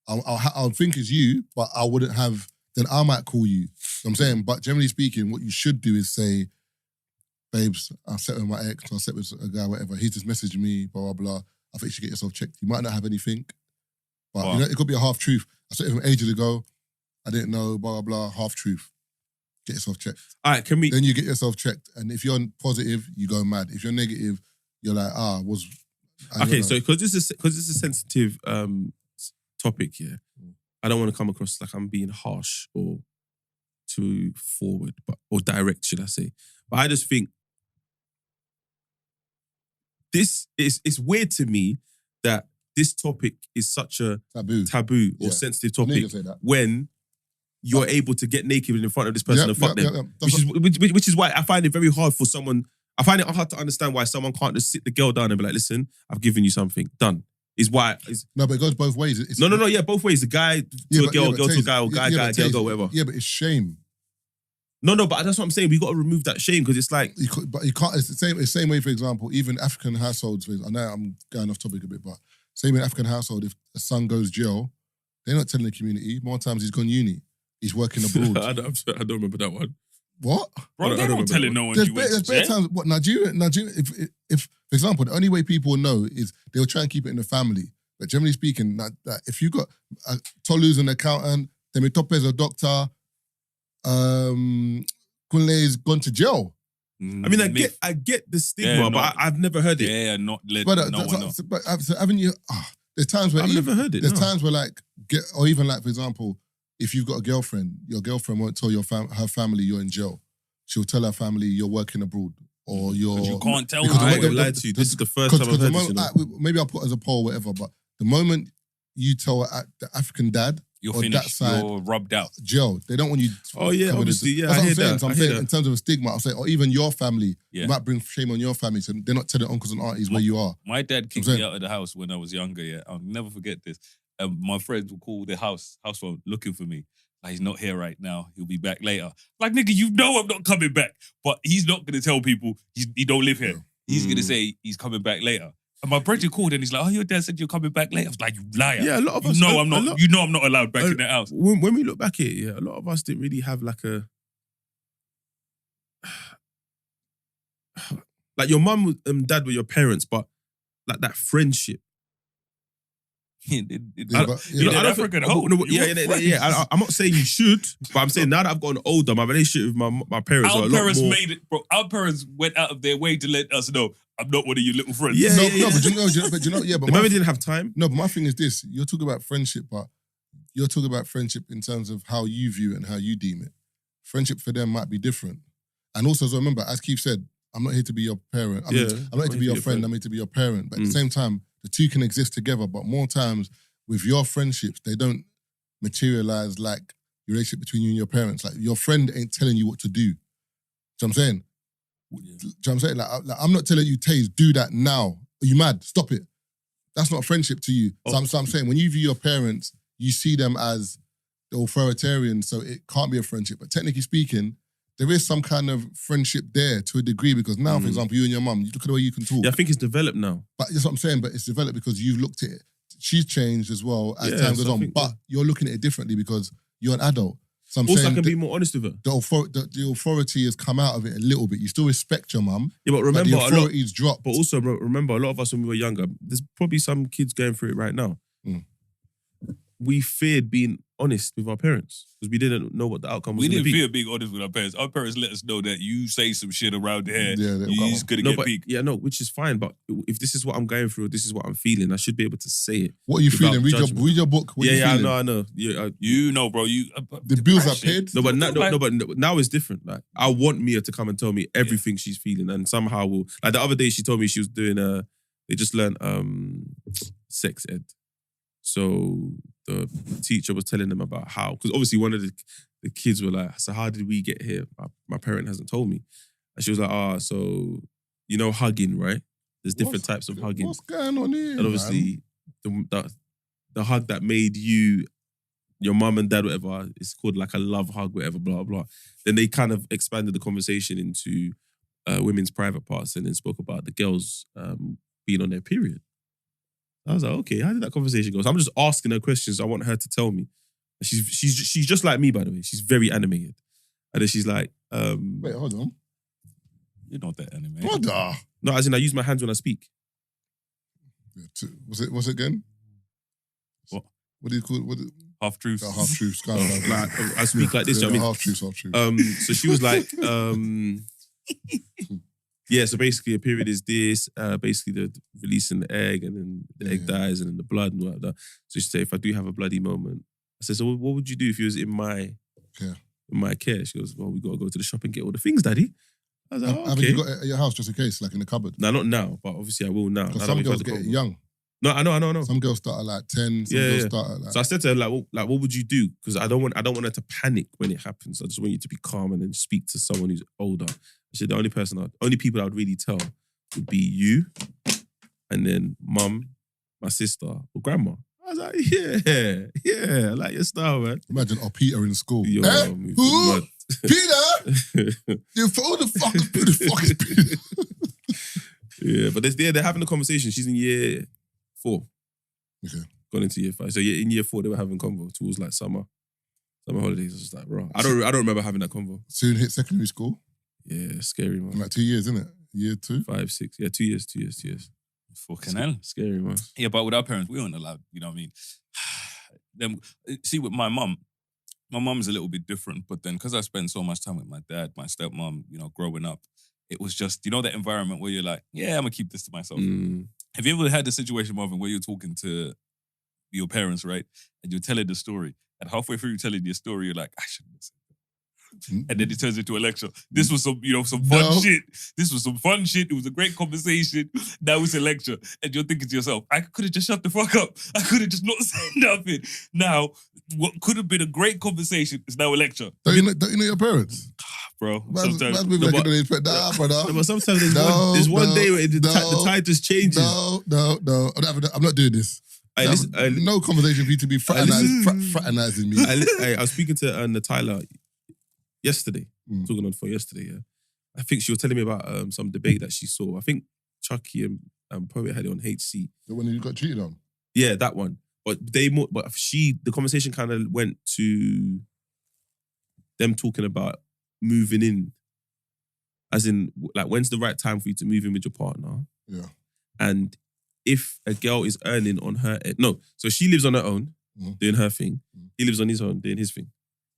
I'll think it's you, but I wouldn't have, then I might call you. You know what I'm saying? But generally speaking, what you should do is say, babes, I slept with my ex, I slept with a guy, whatever. He just messaged me, blah, blah, blah. I think you should get yourself checked. You might not have anything, but you know, it could be a half truth. I slept with him ages ago. I didn't know, blah, blah, blah. Half truth. Get yourself checked. All right, can we... Then you get yourself checked. And if you're positive, you go mad. If you're negative, you're like, I don't Okay, know. so because this is a sensitive topic here, I don't want to come across like I'm being harsh or too forward, or direct, should I say? But I just think it's weird to me that this topic is such a taboo or sensitive topic when you're able to get naked in front of this person and fuck them. Which is why I find it very hard for someone. I find it hard to understand why someone can't just sit the girl down and be like, listen, I've given you something. Done. No, but it goes both ways. Yeah, both ways. The guy to a girl, girl to a guy, or guy, girl, whatever. Yeah, but it's shame. No, but that's what I'm saying. We got to remove that shame because it's like... But you can't... It's the same way, for example, even African households, I know I'm going off topic a bit, but same in African household, if a son goes jail, they're not telling the community. More times he's gone uni. He's working abroad. I don't remember that one. What? Bro, they're not telling no one There's better times... What, Nigeria, if, for example, the only way people know is they'll try and keep it in the family. But generally speaking, that if you got Tolu's an accountant, Temitope's a doctor, Kunle's gone to jail. I mean, I get the stigma, but I've never heard it. Yeah, not let but, no one know. But haven't you? There's times where I've never heard it. There's times where or even for example, if you've got a girlfriend, your girlfriend won't tell her family you're in jail. She'll tell her family you're working abroad or you're. You can't tell. I ain't lied to you. This is the first time I've heard this. Maybe I'll put it as a poll, whatever. But the moment you tell the African dad. You're or finished. That side, you're rubbed out. Jail. They don't want you. Oh yeah, obviously, yeah. That's I what hear I'm saying. that. So I'm saying in terms of a stigma, I'll say, or even your family, you might bring shame on your family. So they're not telling uncles and aunties where you are. My dad kicked me out of the house when I was younger. Yeah, I'll never forget this. My friends would call the house phone looking for me. Like, he's not here right now. He'll be back later. Like, nigga, you know I'm not coming back. But he's not gonna tell people he don't live here. He's gonna say he's coming back later. And my brother called and he's like, oh, your dad said you're coming back later. I was like, you liar. Yeah, a lot of us... I'm not allowed back in the house. When we look back at it, a lot of us didn't really have like your mum and dad were your parents, but like that friendship. I'm not saying you should, but I'm saying now that I've gotten older, my relationship with my parents are a lot more... Our parents went out of their way to let us know I'm not one of your little friends. But maybe didn't have time. No, but my thing is this: you're talking about friendship, but you're talking about friendship in terms of how you view it and how you deem it. Friendship for them might be different, and also, so remember, as Keith said, I'm not here to be your parent. I'm not here to be your friend. I'm here to be your parent. But at the same time, the two can exist together. But more times with your friendships, they don't materialize like your relationship between you and your parents. Like your friend ain't telling you what to do. Do you know what I'm saying? Do you know what I'm saying? Like I'm not telling you, Taze, do that now. Are you mad? Stop it. That's not friendship to you. So I'm saying when you view your parents, you see them as the authoritarian, so it can't be a friendship. But technically speaking, there is some kind of friendship there to a degree because now, for example, you and your mum, you look at the way you can talk. Yeah, I think it's developed now. But that's what I'm saying, but it's developed because you've looked at it. She's changed as well as time goes on, but you're looking at it differently because you're an adult. So I'm saying I can be more honest with her. The authority has come out of it a little bit. You still respect your mum. Yeah, but remember, the authority's dropped. But also remember, a lot of us when we were younger, there's probably some kids going through it right now. We feared being honest with our parents because we didn't know what the outcome was going to be. We didn't fear being honest with our parents. Our parents let us know that you say some shit around there, you're just going to get peaked. Yeah, no, which is fine. But if this is what I'm going through, this is what I'm feeling, I should be able to say it. What are you feeling? Read your book. What are you feeling? I know. Yeah, you know, bro. The bills are paid. No, but now it's different. Like, I want Mia to come and tell me everything she's feeling, and somehow will. Like the other day, she told me she was doing they just learned sex ed. So the teacher was telling them about how, because obviously one of the kids were like, so how did we get here? My parent hasn't told me. And she was like, so you know hugging, right? There's different types of hugging. What's going on here? And obviously the hug that made you, your mum and dad, whatever, is called like a love hug, whatever, blah, blah. Then they kind of expanded the conversation into women's private parts and then spoke about the girls being on their period. I was like, okay, how did that conversation go? So I'm just asking her questions I want her to tell me. She's just like me, by the way. She's very animated. And then she's like... Wait, hold on. You're not that animated. Brother! No, as in I use my hands when I speak. What's it again? What? What do you call it? Half-truths. Half-truths. Like, I speak like this, you know what I mean? Half-truths. So she was like... yeah, so basically a period is this, basically the releasing the egg and then the egg dies and then the blood and all that. So she said, if I do have a bloody moment, I said, so what would you do if you was in my care? She goes, well, we got to go to the shop and get all the things, Daddy. I was like, Haven't you got it at your house just in case, like in the cupboard? No, not now, but obviously I will now. Because some girls get it young. No, I know. Some girls start at like 10. Some girls start at like. So I said to her, what would you do? Because I don't want her to panic when it happens. I just want you to be calm and then speak to someone who's older. I said the only people I would really tell would be you, and then mum, my sister, or grandma. I was like, yeah, I like your style, man. Imagine Peter in school. Yo, who? Peter? You who the fuck is Peter? Yeah, but they're having a conversation. She's in year 4. Okay. Gone into year 5. So in year 4 they were having convo towards like summer holidays. I was just like, bro, I don't remember having that convo. Soon hit secondary school. Yeah, scary, man. Like 2 years, isn't it? Year 2? 5, 6. Yeah, 2 years. Fucking hell. Scary, man. Yeah, but with our parents, we weren't allowed, you know what I mean? See, with my mum's a little bit different, but then because I spent so much time with my dad, my stepmom, you know, growing up, it was just, you know, that environment where you're like, yeah, I'm going to keep this to myself. Have you ever had the situation, Marvin, where you're talking to your parents, right? And you're telling the story, and halfway through telling your story, you're like, I shouldn't listen. And then it turns into a lecture. This was some fun shit. This was some fun shit. It was a great conversation. Now it's a lecture. And you're thinking to yourself, I could have just shut the fuck up. I could have just not said nothing. Now, what could have been a great conversation is now a lecture. Don't you know your parents? Bro, sometimes. But sometimes there's one day where the tide just changes. No. I'm not doing this. No conversation for you to be fraternizing me. I was speaking to Tyler yesterday, talking on the phone yesterday, yeah. I think she was telling me about some debate that she saw. I think Chucky and Poet had it on HC. The one you got cheated on? Yeah, that one. But the conversation kind of went to them talking about moving in. As in, like, when's the right time for you to move in with your partner? Yeah. And if a girl is earning on her end, so she lives on her own, doing her thing. He lives on his own, doing his thing.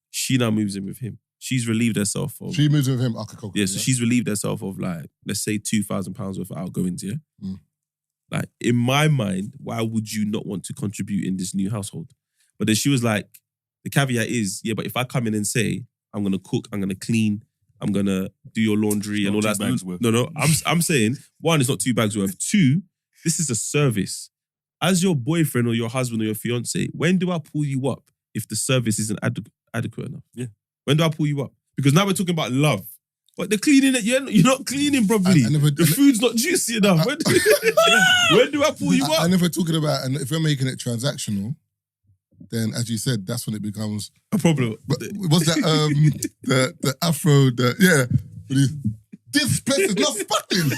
She now moves in with him. She's relieved herself of... She moves in with him? Okay, cool. Yeah, so she's relieved herself of, like, let's say £2,000 worth of outgoings, yeah? Like, in my mind, why would you not want to contribute in this new household? But then she was like, the caveat is, yeah, but if I come in and say, I'm going to cook, I'm going to clean, I'm going to do your laundry and all that stuff. No, I'm saying, 1, it's not 2 bags worth. 2, this is a service. As your boyfriend or your husband or your fiance, when do I pull you up if the service isn't adequate enough? Yeah. When do I pull you up? Because now we're talking about love. But the cleaning, you're not cleaning properly. The food's not juicy enough. When do I pull you up? I never talking about, and if we're making it transactional, then as you said, that's when it becomes a problem. But what's that? The Afro, this place is not sparkling.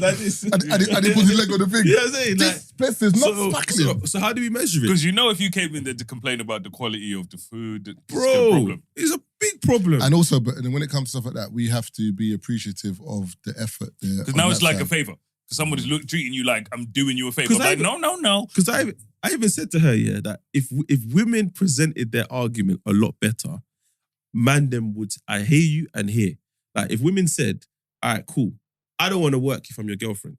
Like this. And he put his leg on the thing. Yeah, I'm saying, this place is not sparkling. So how do we measure it? Because if you came in there to complain about the quality of the food, bro, it's a big problem. And also, but when it comes to stuff like that, we have to be appreciative of the effort there. Because now it's like a favor. Because somebody's treating you like I'm doing you a favor. Like, no. Because I even said to her, yeah, that if women presented their argument a lot better, man, them would, I hear you and hear. Like, if women said, all right, cool, I don't want to work if I'm your girlfriend.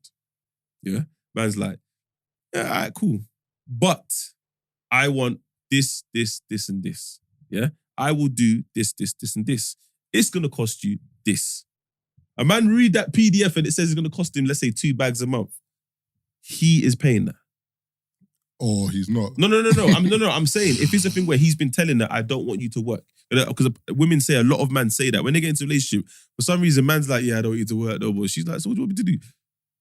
Yeah? Man's like, yeah, all right, cool. But I want this, and this. Yeah? I will do this, and this. It's going to cost you this. A man read that PDF and it says it's going to cost him, let's say, 2 bags a month. He is paying that. Or he's not. No. I'm saying if it's a thing where he's been telling her, I don't want you to work. Because women say, a lot of men say that when they get into a relationship, for some reason, man's like, yeah, I don't want you to work no more. She's like, so what do you want me to do?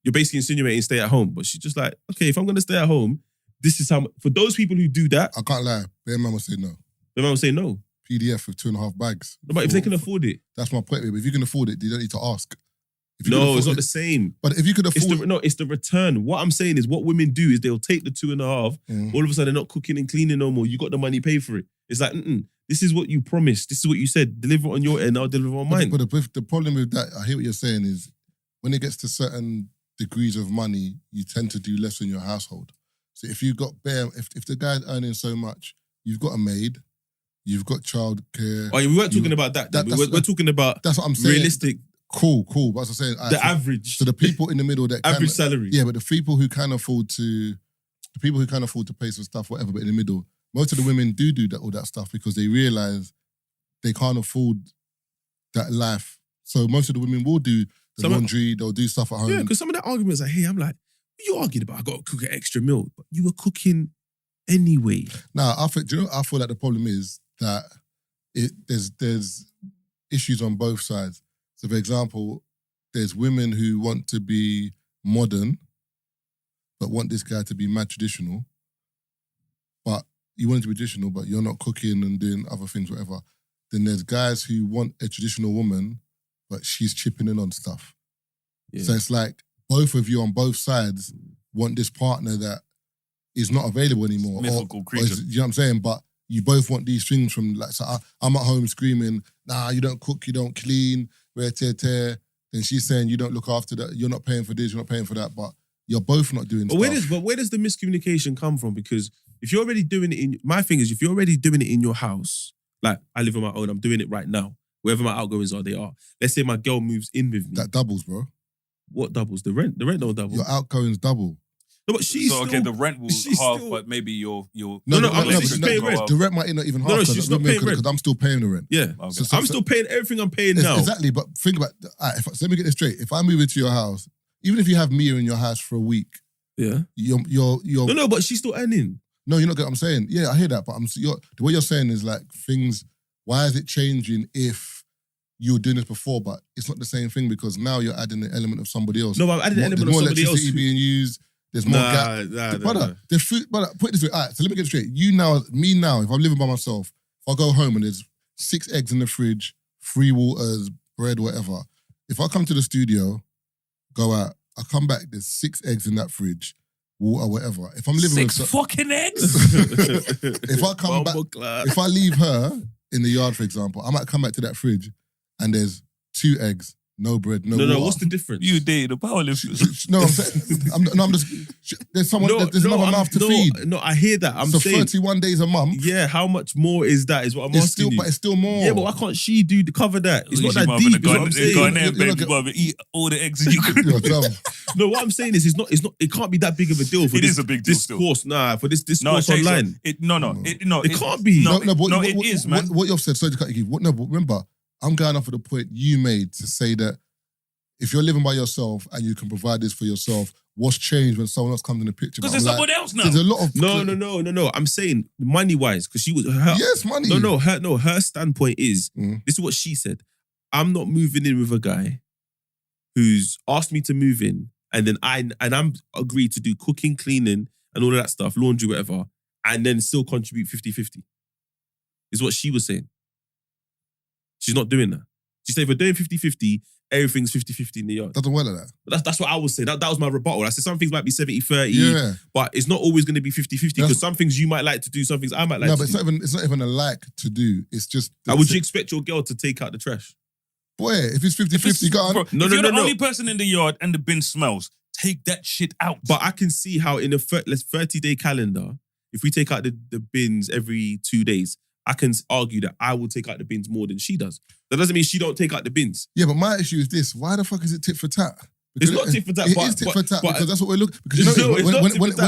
You're basically insinuating stay at home. But she's just like, okay, if I'm going to stay at home, this is how, for those people who do that. I can't lie. Their man will say no. Their man will say no. PDF with 2.5 bags. No, but if they can afford it. That's my point. But if you can afford it, you don't need to ask. No, it's not the same. But if you could afford... It's the return. What I'm saying is what women do is they'll take the 2.5, all of a sudden they're not cooking and cleaning no more. You got the money, pay for it. It's like, this is what you promised. This is what you said. Deliver on your end, I'll deliver on mine. But the problem with that, I hear what you're saying, is when it gets to certain degrees of money, you tend to do less in your household. So if you've got if the guy's earning so much, you've got a maid, you've got childcare. Oh, we weren't talking about that. We're talking about that's what I'm saying. Realistic. Cool. But as I'm saying, the average. So the people in the middle that average salary. Yeah, but the people who can afford to pay for stuff, whatever. But in the middle, most of the women do that all that stuff because they realize they can't afford that life. So most of the women will do the laundry, they'll do stuff at home. Yeah, because some of the arguments I hear, I'm like, what you arguing about? I got to cook an extra meal. But you were cooking anyway. Now, I feel like the problem is that there's issues on both sides. So, for example, there's women who want to be modern, but want this guy to be mad traditional. But you want it to be traditional, but you're not cooking and doing other things, whatever. Then there's guys who want a traditional woman, but she's chipping in on stuff. Yeah. So it's like both of you on both sides want this partner that is not available anymore. Mythical creature. You know what I'm saying? But you both want these things from, like, so I'm at home screaming, nah, you don't cook, you don't clean, tear. Then she's saying you don't look after that, you're not paying for this, you're not paying for that, but you're both not doing stuff. Where does the miscommunication come from? Because if you're already doing it my thing is, if you're already doing it in your house, like I live on my own, I'm doing it right now. Wherever my outgoings are, they are. Let's say my girl moves in with me. That doubles, bro. What doubles? The rent don't double. Your outgoings double. No, but she's so, still... okay, the rent will half, but maybe your No, she's paying rent. The rent might not even half. No, she's not paying rent. Because I'm still paying the rent. Yeah. Okay. So I'm still paying everything I'm paying now. Exactly, but think about... so let me get this straight. If I move into your house, even if you have Mia in your house for a week, yeah, you're No, but she's still earning. No, you're not getting what I'm saying. Yeah, I hear that, but the way you're saying is like things... Why is it changing if you were doing this before, but it's not the same thing because now you're adding the element of somebody else. No, but I'm adding the element of somebody else. There's more electricity being used. There's more gas. Brother, there's food. Brother, put it this way. All right, so let me get it straight. Me now, if I'm living by myself, if I go home and there's 6 eggs in the fridge, 3 waters, bread, whatever. If I come to the studio, go out, I come back, there's 6 eggs in that fridge, water, whatever. If I'm living with... 6 fucking eggs? If I come back, if I leave her in the yard, for example, I might come back to that fridge and there's 2 eggs, no bread, no water. No, what's the difference? You dated a powerlifter. No, I'm saying, I'm just, there's another mouth to feed. No, I hear that. I'm saying 31 days a month. Yeah, how much more is that? Is what I'm asking you. But it's still more. Yeah, but why can't she cover that? It's not that deep. Go in there, baby, brother, eat all the eggs in your crib. No, what I'm saying is, it's not. It can't be that big of a deal for it this. Is a big deal. This course, for this course online. It can't be. It is, man. What you've said. Sorry to cut you. No, but remember, I'm going off of the point you made to say that if you're living by yourself and you can provide this for yourself, what's changed when someone else comes in the picture? Because there's someone else now. There's a lot of... No. I'm saying money-wise, because she was... Yes, money. Her standpoint is, this is what she said. I'm not moving in with a guy who's asked me to move in and then I'm agreed to do cooking, cleaning and all of that stuff, laundry, whatever, and then still contribute 50-50. Is what she was saying. She's not doing that. She said if we're doing 50-50, everything's 50-50 in the yard. Doesn't work like that. But that's what I was saying. That was my rebuttal. I said some things might be 70-30, but it's not always going to be 50-50 because some things you might like to do, some things I might like to do. No, but it's not even a like to do. It's just... Would you expect your girl to take out the trash? Boy, if it's 50-50, go on. If you're the only person in the yard and the bin smells, take that shit out. But I can see how in a 30-day calendar, if we take out the bins every 2 days, I can argue that I will take out the bins more than she does. That doesn't mean she don't take out the bins. Yeah, but my issue is this. Why the fuck is it tit for tat? It's not tit for tat. It is tit for tat because that's what we're looking... Because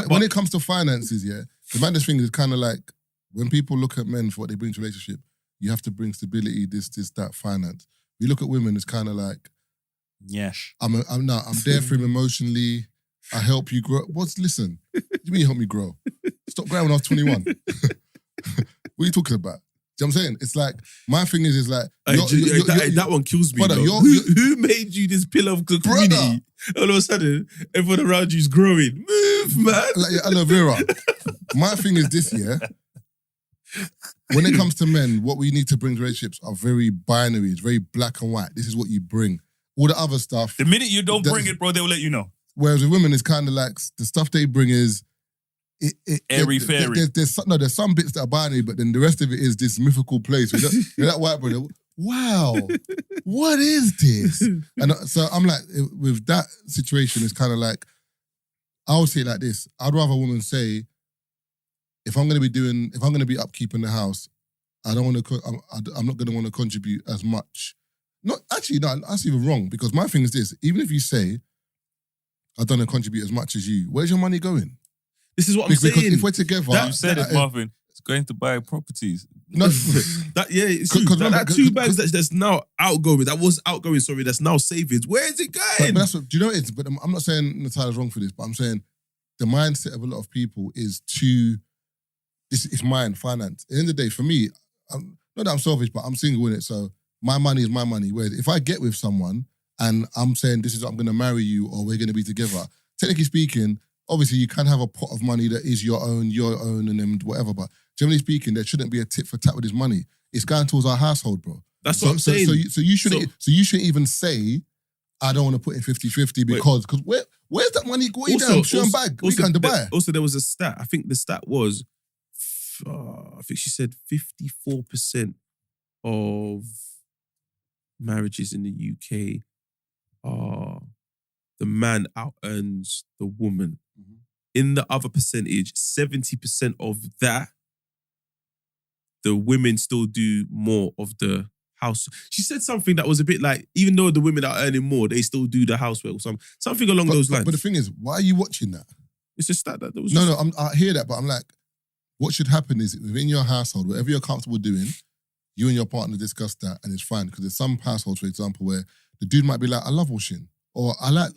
when it comes to finances, the madness thing is kind of like when people look at men for what they bring to a relationship, you have to bring stability, this, that, finance. You look at women, it's kind of like... Yes. I'm there for him emotionally. I help you grow. Listen, what do you mean you help me grow? Stop growing when I was 21. What are you talking about? Do you know what I'm saying? It's like, my thing is like... that one kills me. Brother, who made you this pillar of the community? All of a sudden, everyone around you is growing. Move, man. Like aloe vera. My thing is this, when it comes to men, what we need to bring to relationships are very binary. It's very black and white. This is what you bring. All the other stuff... The minute you don't bring it, bro, they'll let you know. Whereas with women, it's kind of like, the stuff they bring is... airy-fairy. There's some bits that are binary, but then the rest of it is this mythical place. You're that white brother, wow, what is this? And so I'm like, with that situation, it's kind of like, I would say it like this. I'd rather a woman say, if I'm going to be upkeeping the house, I'm not going to want to contribute as much. That's even wrong, because my thing is this, even if you say, I don't want to contribute as much as you, where's your money going? This is what I'm saying. Because if we're together... You said it, Marvin. It's going to buy properties. No, That it's true. That 2 bags that's now outgoing. That was outgoing. Sorry, that's now savings. Where is it going? but that's what, do you know what it is? But I'm not saying Natalia's wrong for this, but I'm saying the mindset of a lot of people is this is mine, finance. At the end of the day, for me, not that I'm selfish, but I'm single in it, so my money is my money. Whereas if I get with someone and I'm saying I'm going to marry you or we're going to be together, technically speaking, obviously you can have a pot of money that is your own, and then whatever, but generally speaking, there shouldn't be a tit for tat with his money. It's going towards our household, bro. That's what I'm saying. So you shouldn't even say, I don't want to put in 50-50 because where's that money going down? Shoe and bag. We can Dubai. Also, there was a stat. I think the stat was, I think she said 54% of marriages in the UK are the man out earns the woman. Mm-hmm. In the other percentage, 70% of that, the women still do more of the house. She said something that was a bit like, even though the women are earning more, they still do the housework or something along those lines. But the thing is, why are you watching that? It's a stat that there was. No, I hear that, but I'm like, what should happen is within your household, whatever you're comfortable doing, you and your partner discuss that and it's fine. Because there's some households, for example, where the dude might be like, I love washing. Or I like,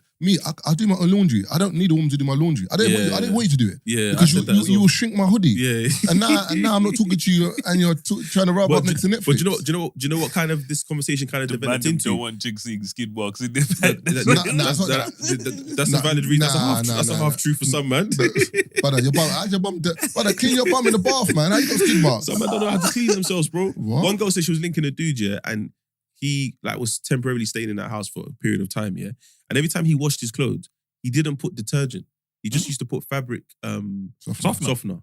I do my own laundry. I don't need a woman to do my laundry. I didn't want you to do it. Yeah, because you will shrink my hoodie. Yeah. And now I'm not talking to you and you're trying to rub up next to Netflix. But do you know what kind of this conversation kind of developed into? Don't want chicks seeing skid marks in their bed. That's a valid reason. That's a half truth for some man. Brother, clean your bum in the bath, man. How you got skid marks? Some men don't know how to clean themselves, bro. What? One girl said she was linking a dude, yeah, and he was temporarily staying in that house for a period of time, yeah. And every time he washed his clothes, he didn't put detergent. He just used to put fabric softener,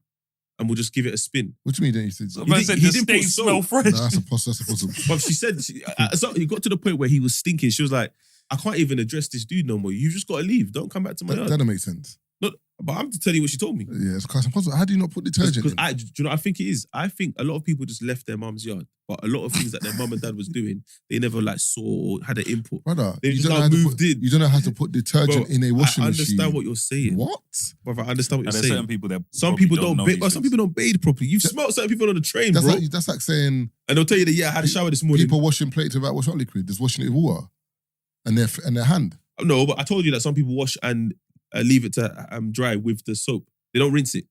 and we'll just give it a spin. What do you mean? He didn't put smell fresh. No, that's impossible. But she said he got to the point where he was stinking. She was like, I can't even address this dude no more. You just got to leave. Don't come back to my yard. That don't make sense. But I'm to tell you what she told me. Yeah, it's quite impossible. How do you not put detergent in? Do you know what I think it is? I think a lot of people just left their mum's yard, but a lot of things that their mum and dad was doing, they never saw or had an input. Brother, they just now moved in. You don't know how to put detergent in a washing machine. I understand what you're saying. What? Brother, I understand what you're saying. Some people don't bathe properly. You've smelled certain people on the train, that's bro. That's like saying... And they'll tell you that, I had a shower this morning. People washing plates without washing liquid, just washing it with water and their hand. No, but I told you that some people wash and leave it to dry with the soap. They don't rinse it.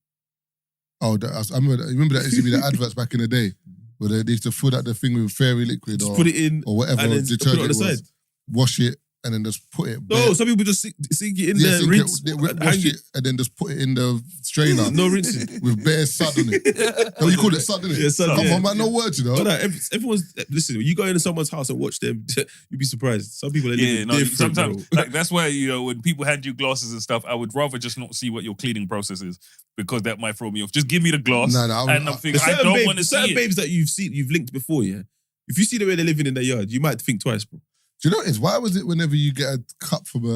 Oh, I remember that used to be the adverts back in the day where they used to fill out the thing with fairy liquid just put it in or whatever and then detergent put it on the was. side. Wash it and then just put it. No, some people just sink it in there, rinse, wash it and then just put it in the strainer. No rinsing. With bare sud on it. No, you call it sud, innit? Yeah, sud. Come on, man, no words, you know. But everyone's listen. When you go into someone's house and watch them, you'd be surprised. Some people are living different. Sometimes, that's why when people hand you glasses and stuff, I would rather just not see what your cleaning process is because that might throw me off. Just give me the glass. No, and I'm thinking, I don't want to see it. Certain babes that you've linked before, yeah. If you see the way they're living in their yard, you might think twice, bro. Do you know what it is? Why was it whenever you get a cup from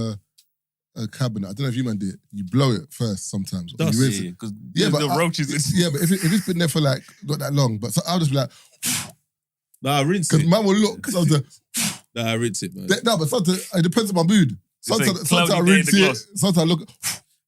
a cabinet, I don't know if you man did it, you blow it first sometimes. Or you rinse it. Because the roaches. Yeah, but if it's been there for like not that long, but so I'll just be like, nah, rinse it. Because man will look. Nah, rinse it, man. No, but sometimes it depends on my mood. Sometimes I rinse it. Sometimes I look.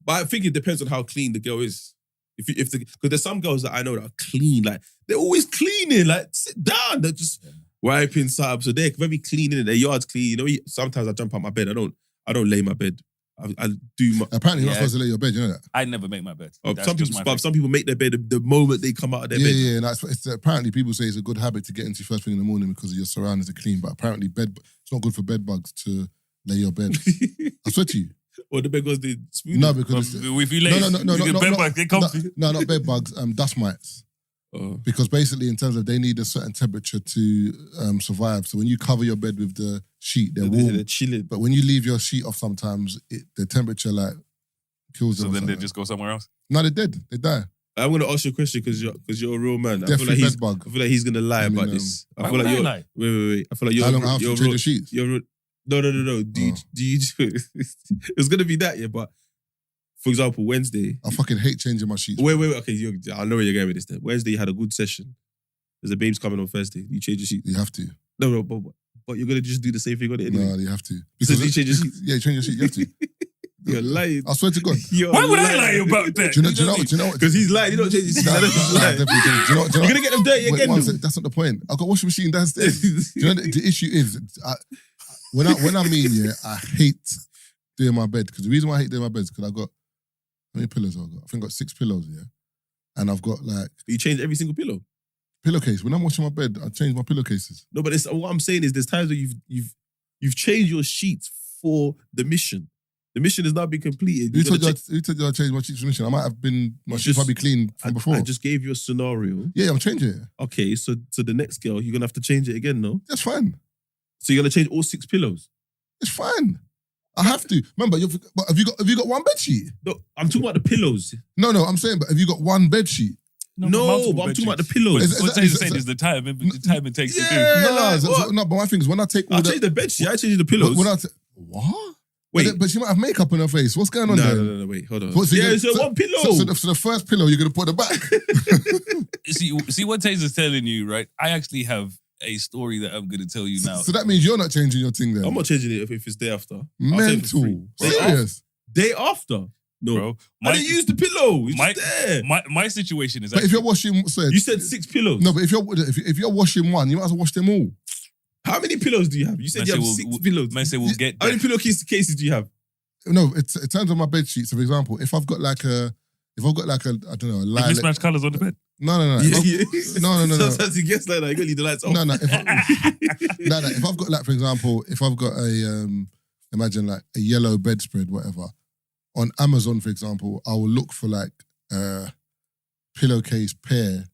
But I think it depends on how clean the girl is. Because there's some girls that I know that are clean, like they're always cleaning, like sit down, they're just wiping up, so they're very clean in it. Their yard's clean. You know, sometimes I jump out my bed. I don't lay my bed. I do my. Apparently, you're not supposed to lay your bed. You know that. I never make my bed. Some people make their bed the moment they come out of their bed. Yeah. It's apparently people say it's a good habit to get into first thing in the morning because your surroundings are clean. But apparently, it's not good for bed bugs to lay your bed. I swear to you. Or the bed bugs they smooth. No, because if you lay, bed bugs get comfy. No, not bed bugs. Dust mites. Because basically, in terms of they need a certain temperature to survive. So when you cover your bed with the sheet, they're warm. They're chilling. But when you leave your sheet off, sometimes the temperature like kills them. So then they just go somewhere else. No, they're dead. They die. I'm gonna ask you a question because you're a real man. Definitely bed bug. I feel like he's gonna lie about this. I feel like you're. Wait. I feel like you're. How long after you change the sheets? No. Do you do it? It's gonna be that, yeah. But for example, Wednesday, I fucking hate changing my sheets. Wait. Okay, I know where you're going with this. Then Wednesday, you had a good session. There's a babes coming on Thursday. You change your sheets. You have to. No, but you're gonna just do the same thing on it anyway. No, you have to. Because you change your sheets. Yeah, you change your sheet. You have to. You're lying. I swear to God. Why would I lie about that? Do you know? Because he's lying. You don't change his sheets. I don't think he's lying. You're going to get them dirty again. That's not the point. I've got a washing machine downstairs. Do you know the issue is, when I mean, yeah, I hate doing my bed. Because the reason why I hate doing my bed is because I've got, how many pillows have I got? I think I've got 6 pillows, yeah? And I've got like... But you change every single pillow? Pillowcase. When I'm washing my bed, I change my pillowcases. No, but what I'm saying is there's times where you've changed your sheets for the mission. The mission has now been completed. Who told you I changed my sheets for mission? I might have been, my sheets might be clean from before. I just gave you a scenario. Yeah, I'm changing it. Okay, so the next girl, you're going to have to change it again, no? That's fine. So you're going to change all 6 pillows? It's fine. I have to. Remember, have you got one bed sheet? No, I'm talking about the pillows. No, I'm saying, but have you got one bed sheet? No, but I'm talking about the pillows. What Tazer saying is the time it takes to do. No, but my thing is when I take all I change the bed sheet, I change the pillows. What? Wait. But she might have makeup on her face. What's going on there? No, wait, hold on. So one pillow. So the first pillow you're going to put at the back. See what Tazer's telling you, right? I actually have a story that I'm going to tell you now. So that means you're not changing your thing then? I'm not changing it if it's day after. Mental. Serious? Day after? No. Bro, I didn't use the pillow. It's just there. My situation is But if you're washing... You said 6 pillows. No, but if you're washing one, you might as well wash them all. How many pillows do you have? You said you have 6 pillows. Man say we'll get How many pillowcases do you have? No, it turns on my bed sheets. So for example, if I've got like a I don't know, a lilac... mismatched colours on the bed? No. No. Sometimes he gets like that. You got to leave the lights off. No. If I've got like, for example, if I've got a, imagine like a yellow bedspread, whatever. On Amazon, for example, I will look for like a pillowcase pair.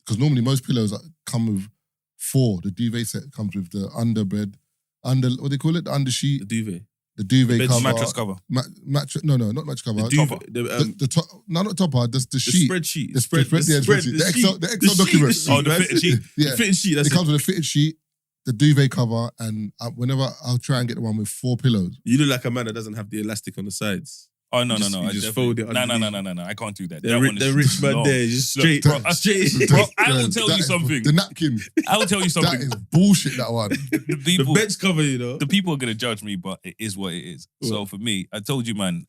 Because normally most pillows come with 4. The duvet set comes with the underbed, what do they call it? The undersheet. The duvet. The duvet cover. Mattress cover. Mattress, no, not mattress cover. The duvet. The top, no, not topper, the sheet. Spreadsheet. The spreadsheet. The Excel document. The fitted sheet. Yeah. The fitted sheet, that's it. Comes with a fitted sheet, the duvet cover, and whenever I'll try and get the one with 4 pillows. You look like a man that doesn't have the elastic on the sides. Oh, no. You just fold it. No. I can't do that. The rich man there, just straight. Bro, I will tell you something. The napkin. I will tell you something. That is bullshit, that one. The bench cover, you know. The people are going to judge me, but it is what it is. What? So for me, I told you, man,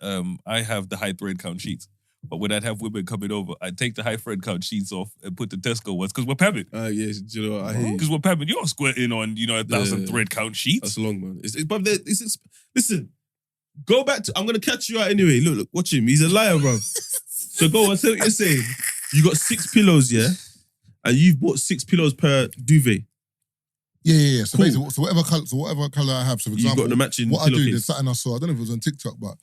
I have the high thread count sheets. But when I'd have women coming over, I'd take the high thread count sheets off and put the Tesco ones because we're pamming. Yes, do you know what I hear? Because we're pamming. You're squirting on, 1,000 thread count sheets. That's long, man. Listen, go back to... I'm going to catch you out anyway. Look, watch him. He's a liar, bro. So go on, say what you're saying. You got 6 pillows, yeah? And you've bought 6 pillows per duvet. Yeah. So Cool. basically, whatever colour I have, so for You example, got the matching what I do, pillowcase. there's something I saw, I don't know if it was on TikTok, but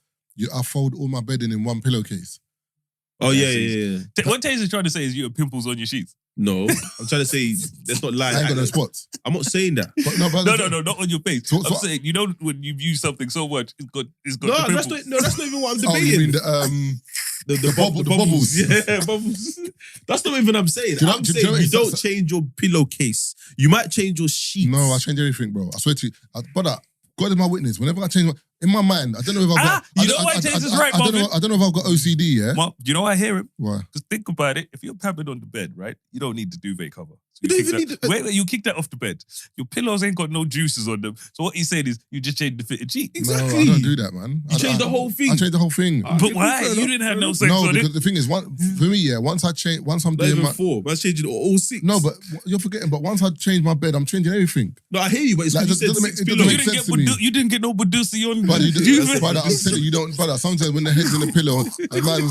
I fold all my bedding in one pillowcase. Oh, yeah. What Tazer's trying to say is you have pimples on your sheets. No, I'm trying to say, let's not lie. I ain't got no spots. I'm not saying that. But No, not on your face. So- I'm saying, when you've used something so much, it's got No, the that's pimples. not even what I'm Oh, you debating. mean The bubbles. Yeah, bubbles. That's not even what I'm saying. Do you know- I'm do you saying know you it's- don't change your pillowcase. You might change your sheets. No, I change everything, bro. I swear to you. Brother, God is my witness. Whenever I change in my mind, I don't know if I've got... you know why Tazer's right, Marvin? I don't know if I've got OCD, yeah? Mark, you know why I hear him? Why? Because think about it. If you're pamming on the bed, right, you don't need the duvet cover. So You don't kick even that- need the- Wait, you kick that off the bed. Your pillows ain't got no juices on them. So what he's saying is you just change the fitted sheet. Exactly. No, I don't do that, man. You change the whole thing. I change the whole thing. But why? fair You enough, didn't have fair no enough. sex No, on because it. the thing is, for me, yeah, once I'm Not doing even my... 4. Man's changing all 6. No, but you're forgetting, but once I change my bed, I'm changing everything. No, I hear you, but it's Like, because you it said doesn't 6 make- it pillows. doesn't make sense to me. You didn't get no Badusi on But duvet. I'm telling you, don't, brother, sometimes when the head's in the pillow, and man,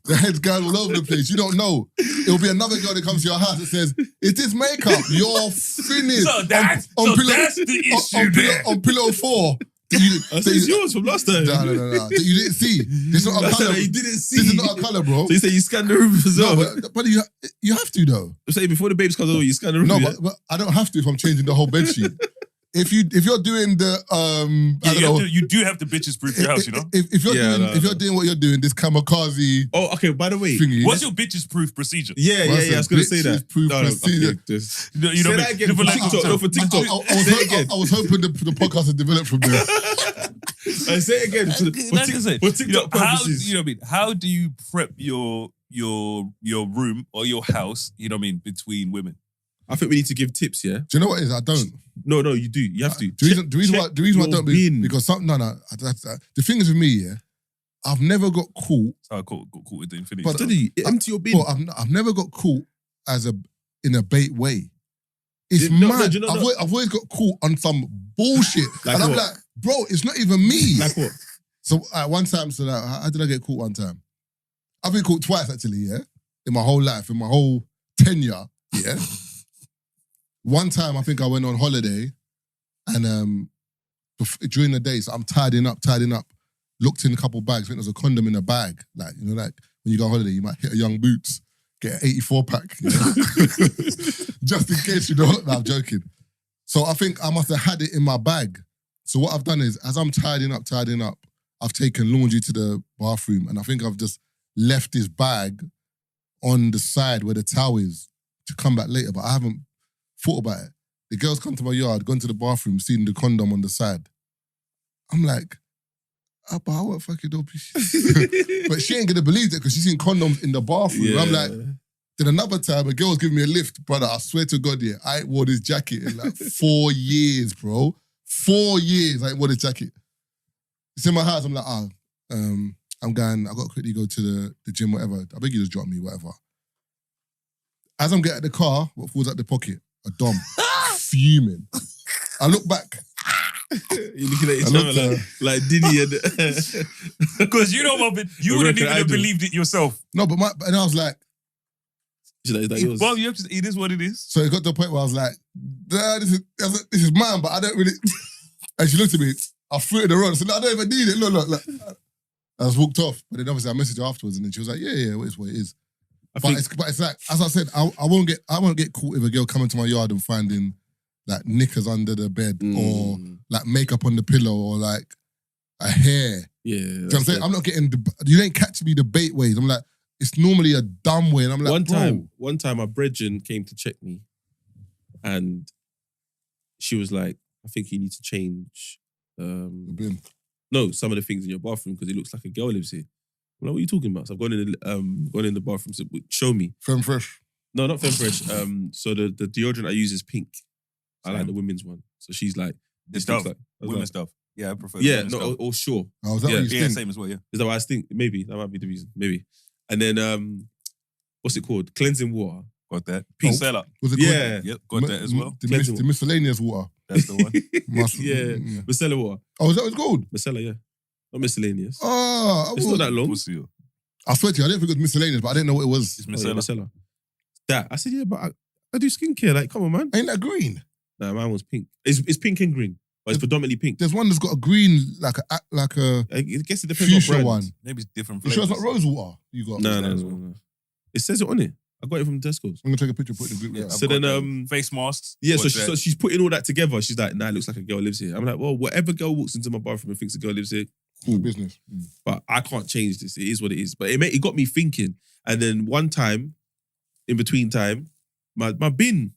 the head's going all over the place, you don't know. It'll be another girl that comes to your house that says, is this makeup? You're finished. So that's the issue there. On pillow 4. This is yours from last time. No. You didn't see. This is not a Last colour. time you didn't see. This is not a colour, bro. So you say you scan the room as well. No, but you have to, though. Say before the babes comes over, you scan the room. No, yeah? but I don't have to if I'm changing the whole bed sheet. If you're doing the I don't know. You do have to bitches proof your house, you know? If you're doing what you're doing, this kamikaze Oh, okay. By the way, thingy. What's your bitches proof procedure? yeah. I was gonna say that. Proof No, procedure. okay, just- You know, Say that again for TikTok. No, for TikTok. I was hoping the podcast would develop from there. Say it again. Like I said, For TikTok purposes. you know what I mean? How do you prep your room or your house, you know what I mean, between women? I think we need to give tips, yeah? Do you know what it is? I don't. No, you do. You have to. The reason why I don't bin. because the thing is with me, yeah, I've never got caught. So I got caught with the infinity. But- stuff. Did he? Empty your bin. Bro, I've never got caught in a bait way. It's No, mad. do you know- I've always got caught on some bullshit. Like and I'm what? like, bro, it's not even me. Like what? So one time, how did I get caught one time? I've been caught twice actually, yeah? In my whole life, in my whole tenure, yeah? One time, I think I went on holiday and during the day, so I'm tidying up, looked in a couple bags, I think there's a condom in a bag. Like, you know, like when you go on holiday, you might hit a Young Boots, get an 84 pack. You know? Just in case, you know. No, I'm joking. So I think I must have had it in my bag. So what I've done is, as I'm tidying up, I've taken laundry to the bathroom and I think I've just left this bag on the side where the towel is to come back later, but I haven't thought about it. The girls come to my yard, gone to the bathroom, seen the condom on the side. I'm like, but I won't fucking dope. But she ain't gonna believe it because she's seen condoms in the bathroom. Yeah. I'm like, then another time, a girl was giving me a lift, brother. I swear to God, yeah, I ain't wore this jacket in like 4 years, bro. 4 years I ain't wore this jacket. It's in my house. I'm like, I'm going, I got to quickly go to the gym, whatever. I beg you just drop me, whatever. As I'm getting out the car, what falls out the pocket? A dom. Fuming. I look back. You're looking at each other like Diddy and... Because you know, Marvin, you wouldn't even have believed it yourself. No, but and I was like, Is that yours? Well, it is what it is. so it got to the point where I was like, this is mine, but I don't really... And she looked at me, I threw it in the road. I said, no, I don't even need it. Look. I just walked off. But then obviously I messaged her afterwards and then she was like, yeah, it is what it is. But it's like, as I said, I won't get caught with a girl coming to my yard and finding like knickers under the bed or like makeup on the pillow or like a hair. Yeah. Do you know what I'm saying? I'm not getting, you ain't catching me the bait ways. I'm like, it's normally a dumb way. And I'm like, one time my brethren came to check me and she was like, I think you need to change some of the things in your bathroom because it looks like a girl lives here. I'm like, what are you talking about? So I've gone in the bathroom, so show me. Femme fresh. No, not Femme Fresh. So the deodorant I use is pink. I like the women's one. So she's like, This stuff. like Women's stuff. Yeah, I prefer stuff. Or sure. Oh, is that what you Yeah, think? same as well, yeah. Is that what I think? Maybe. That might be the reason. Maybe. And then, what's it called? Cleansing water. Got that. Pink. Seller. Was it called? Yeah. Yep, got that as well. The miscellaneous water. That's the one. Yeah. Micellar water. Oh, is that what it's called? Micellar, yeah. Not miscellaneous. Oh, It's not that long. Pussy. I swear to you, I didn't think it was miscellaneous, but I didn't know what it was. It's Oh, yeah, micellar. micellar. That. I said, yeah, but I do skincare. Like, come on, man. Ain't that green? Nah, mine was pink. It's pink and green, but it's predominantly pink. There's one that's got a green, like a I guess it depends on fuchsia brand. one. Maybe it's different You flavors. sure it's not rose water you got? No. It says it on it. I got it from Tesco's. I'm going to take a picture, put it in the group. Yeah, Yeah. So I've got then, them. Face masks. Yeah, Got so that. she's putting all that together. She's like, nah, it looks like a girl lives here. I'm like, well, whatever girl walks into my bathroom and thinks a girl lives here, Cool business. but I can't change this. It is what it is. But it got me thinking. And then one time, in between time, my bin,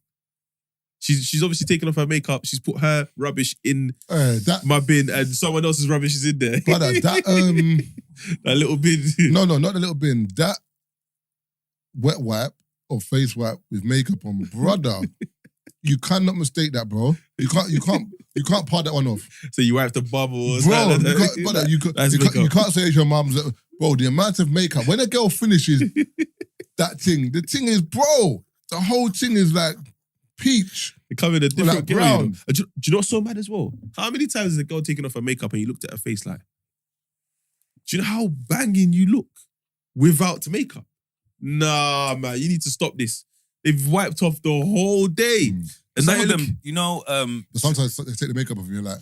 she's obviously taken off her makeup. She's put her rubbish in my bin and someone else's rubbish is in there. Brother, that little bin. no, not the little bin. That wet wipe or face wipe with makeup on, brother. You cannot mistake that, bro. You can't part that one off. So you wipe the bubbles. Bro, you can't say it's your mum's. Bro, the amount of makeup. When a girl finishes that thing, the thing is, bro, the whole thing is like peach. They come in a different like girl, brown. you know. Do you know what's so mad as well? How many times has a girl taken off her makeup and you looked at her face like, do you know how banging you look without makeup? Nah, man, you need to stop this. They've wiped off the whole day. And Some now of you them, you know, But sometimes they take the makeup off and you're like,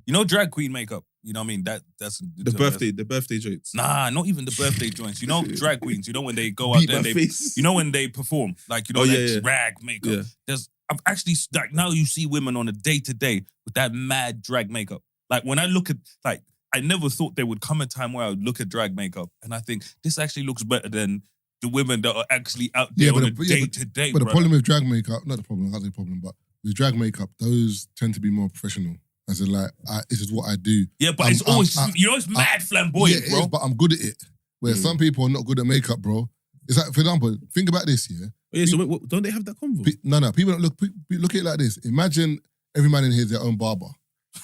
you know, drag queen makeup. You know what I mean? That's the birthday joints. Nah, not even the birthday joints. You know, drag queens. You know when they go out Beat there, my face. you know when they perform, like you know that drag makeup. Yeah. I've actually like now you see women on a day-to-day with that mad drag makeup. Like when I look at I never thought there would come a time where I would look at drag makeup and I think this actually looks better than the women that are actually out there on a day-to-day. But the problem with drag makeup, not the problem, I can't say problem, but with drag makeup, those tend to be more professional. As in like, this is what I do. Yeah, but it's always, it's mad flamboyant, yeah, bro. It is, but I'm good at it. Where some people are not good at makeup, bro. It's like, for example, think about this, yeah? Oh, yeah, so don't they have that convo? No, people don't look at it like this. Imagine every man in here is their own barber.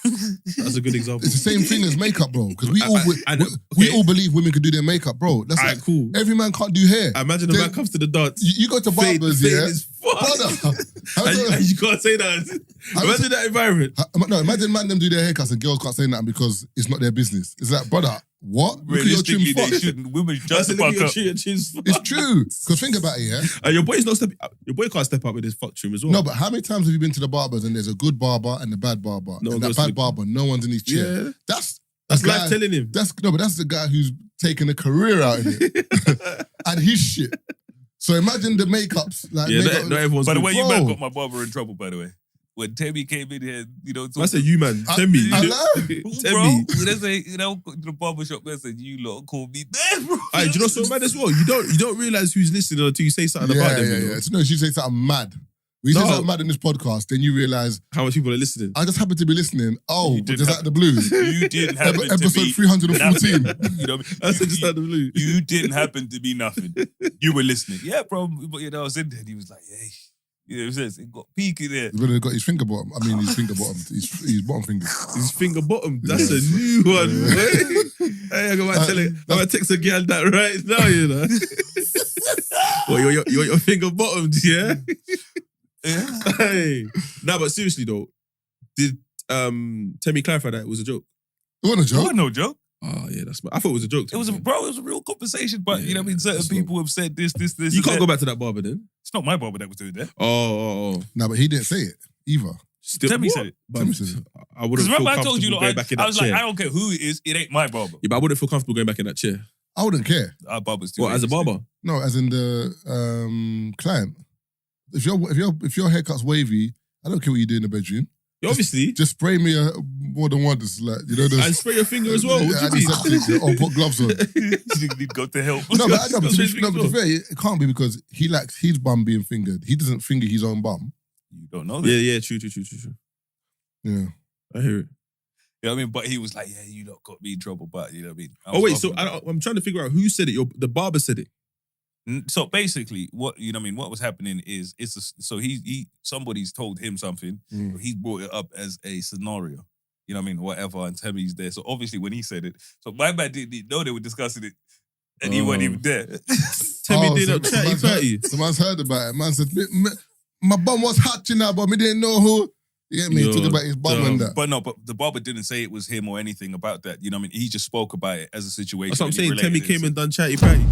That's a good example. It's the same thing as makeup, bro. Because we all believe women could do their makeup, bro. That's Alright, like, cool. every man can't do hair. Imagine a man comes to the dance. You go to barbers, yeah? Brother. And you can't say that. Imagine that environment. No, imagine man them do their haircuts and girls can't say nothing because it's not their business. It's like, brother, what? Look at your trim Realistically, they fuck. shouldn't. Women just the fuck up. It's true. Because think about it, yeah? And your boy can't step up with his fuck trim as well. No, but how many times have you been to the barbers and there's a good barber and a bad barber? No, and that bad barber, no one's in his chair. Yeah. That's life telling him. But that's the guy who's taking a career out of it. And his shit. So imagine the makeups. Like, not everyone's By the good. way, you man got my barber in trouble, by the way. When Temmie came in here, I said you, man. Temmie. Bro, they say, the barbershop there said, you lot call me there, bro. Hey, do you know so mad as well? You don't realize who's listening until you say something about them. Yeah. So, no, you say something mad. When you say something mad in this podcast, then you realise how much people are listening. I just happen to be listening. Oh, just out of the blue. You didn't happen to be episode 314. I said just out of the blue. You didn't happen to be nothing. You were listening. Yeah, bro. But I was in there and he was like, hey. It says it got peak in there. He's got his finger bottom. I mean, his finger bottom. His bottom finger. His finger bottom. That's a new one, boy. Hey, I'm gonna text a girl that right now, you know. Well, you're your finger bottomed, yeah? Yeah. Hey. No, but seriously though, did Temmie clarify that it was a joke? It wasn't a joke. It wasn't no joke. Oh yeah, I thought it was a joke. It was a real conversation, but you know what I mean? Certain people have said this. You can't go back to that barber then. It's not my barber that was doing that. Oh. No, but he didn't say it either. Temmie said it. Temmie said it. I wouldn't feel remember I comfortable told you, going back in that I was chair. like, I don't care who it is, it ain't my barber. Yeah, but I wouldn't feel comfortable going back in that chair. I wouldn't care. Our barber's too. What, as a barber? No, as in the client. If your haircut's wavy, I don't care what you do in the bedroom. Obviously. Just spray me more than once, like and spray your finger as well. What do you mean? Or put gloves on. You need to go to help. No, but to be fair, it can't be because he likes his bum being fingered. He doesn't finger his own bum. You don't know that. Yeah, true. Yeah. I hear it. You know what I mean? But he was like, yeah, you lot got me in trouble, but you know what I mean? Oh wait, so I'm trying to figure out who said it. The barber said it. So basically, what you know what I mean? What was happening is somebody's told him something. He brought it up as a scenario. You know what I mean? Whatever, and Temmie's there. So obviously, when he said it, so my man didn't know they were discussing it, and he wasn't even there. Temmie did not chatty. Someone's heard about it. Man said, my bum was hot, you know, but me didn't know who. You get me? Talking about his bum and that. But the barber didn't say it was him or anything about that. You know what I mean? He just spoke about it as a situation. That's what I'm saying. Temmie came and done chatty patty.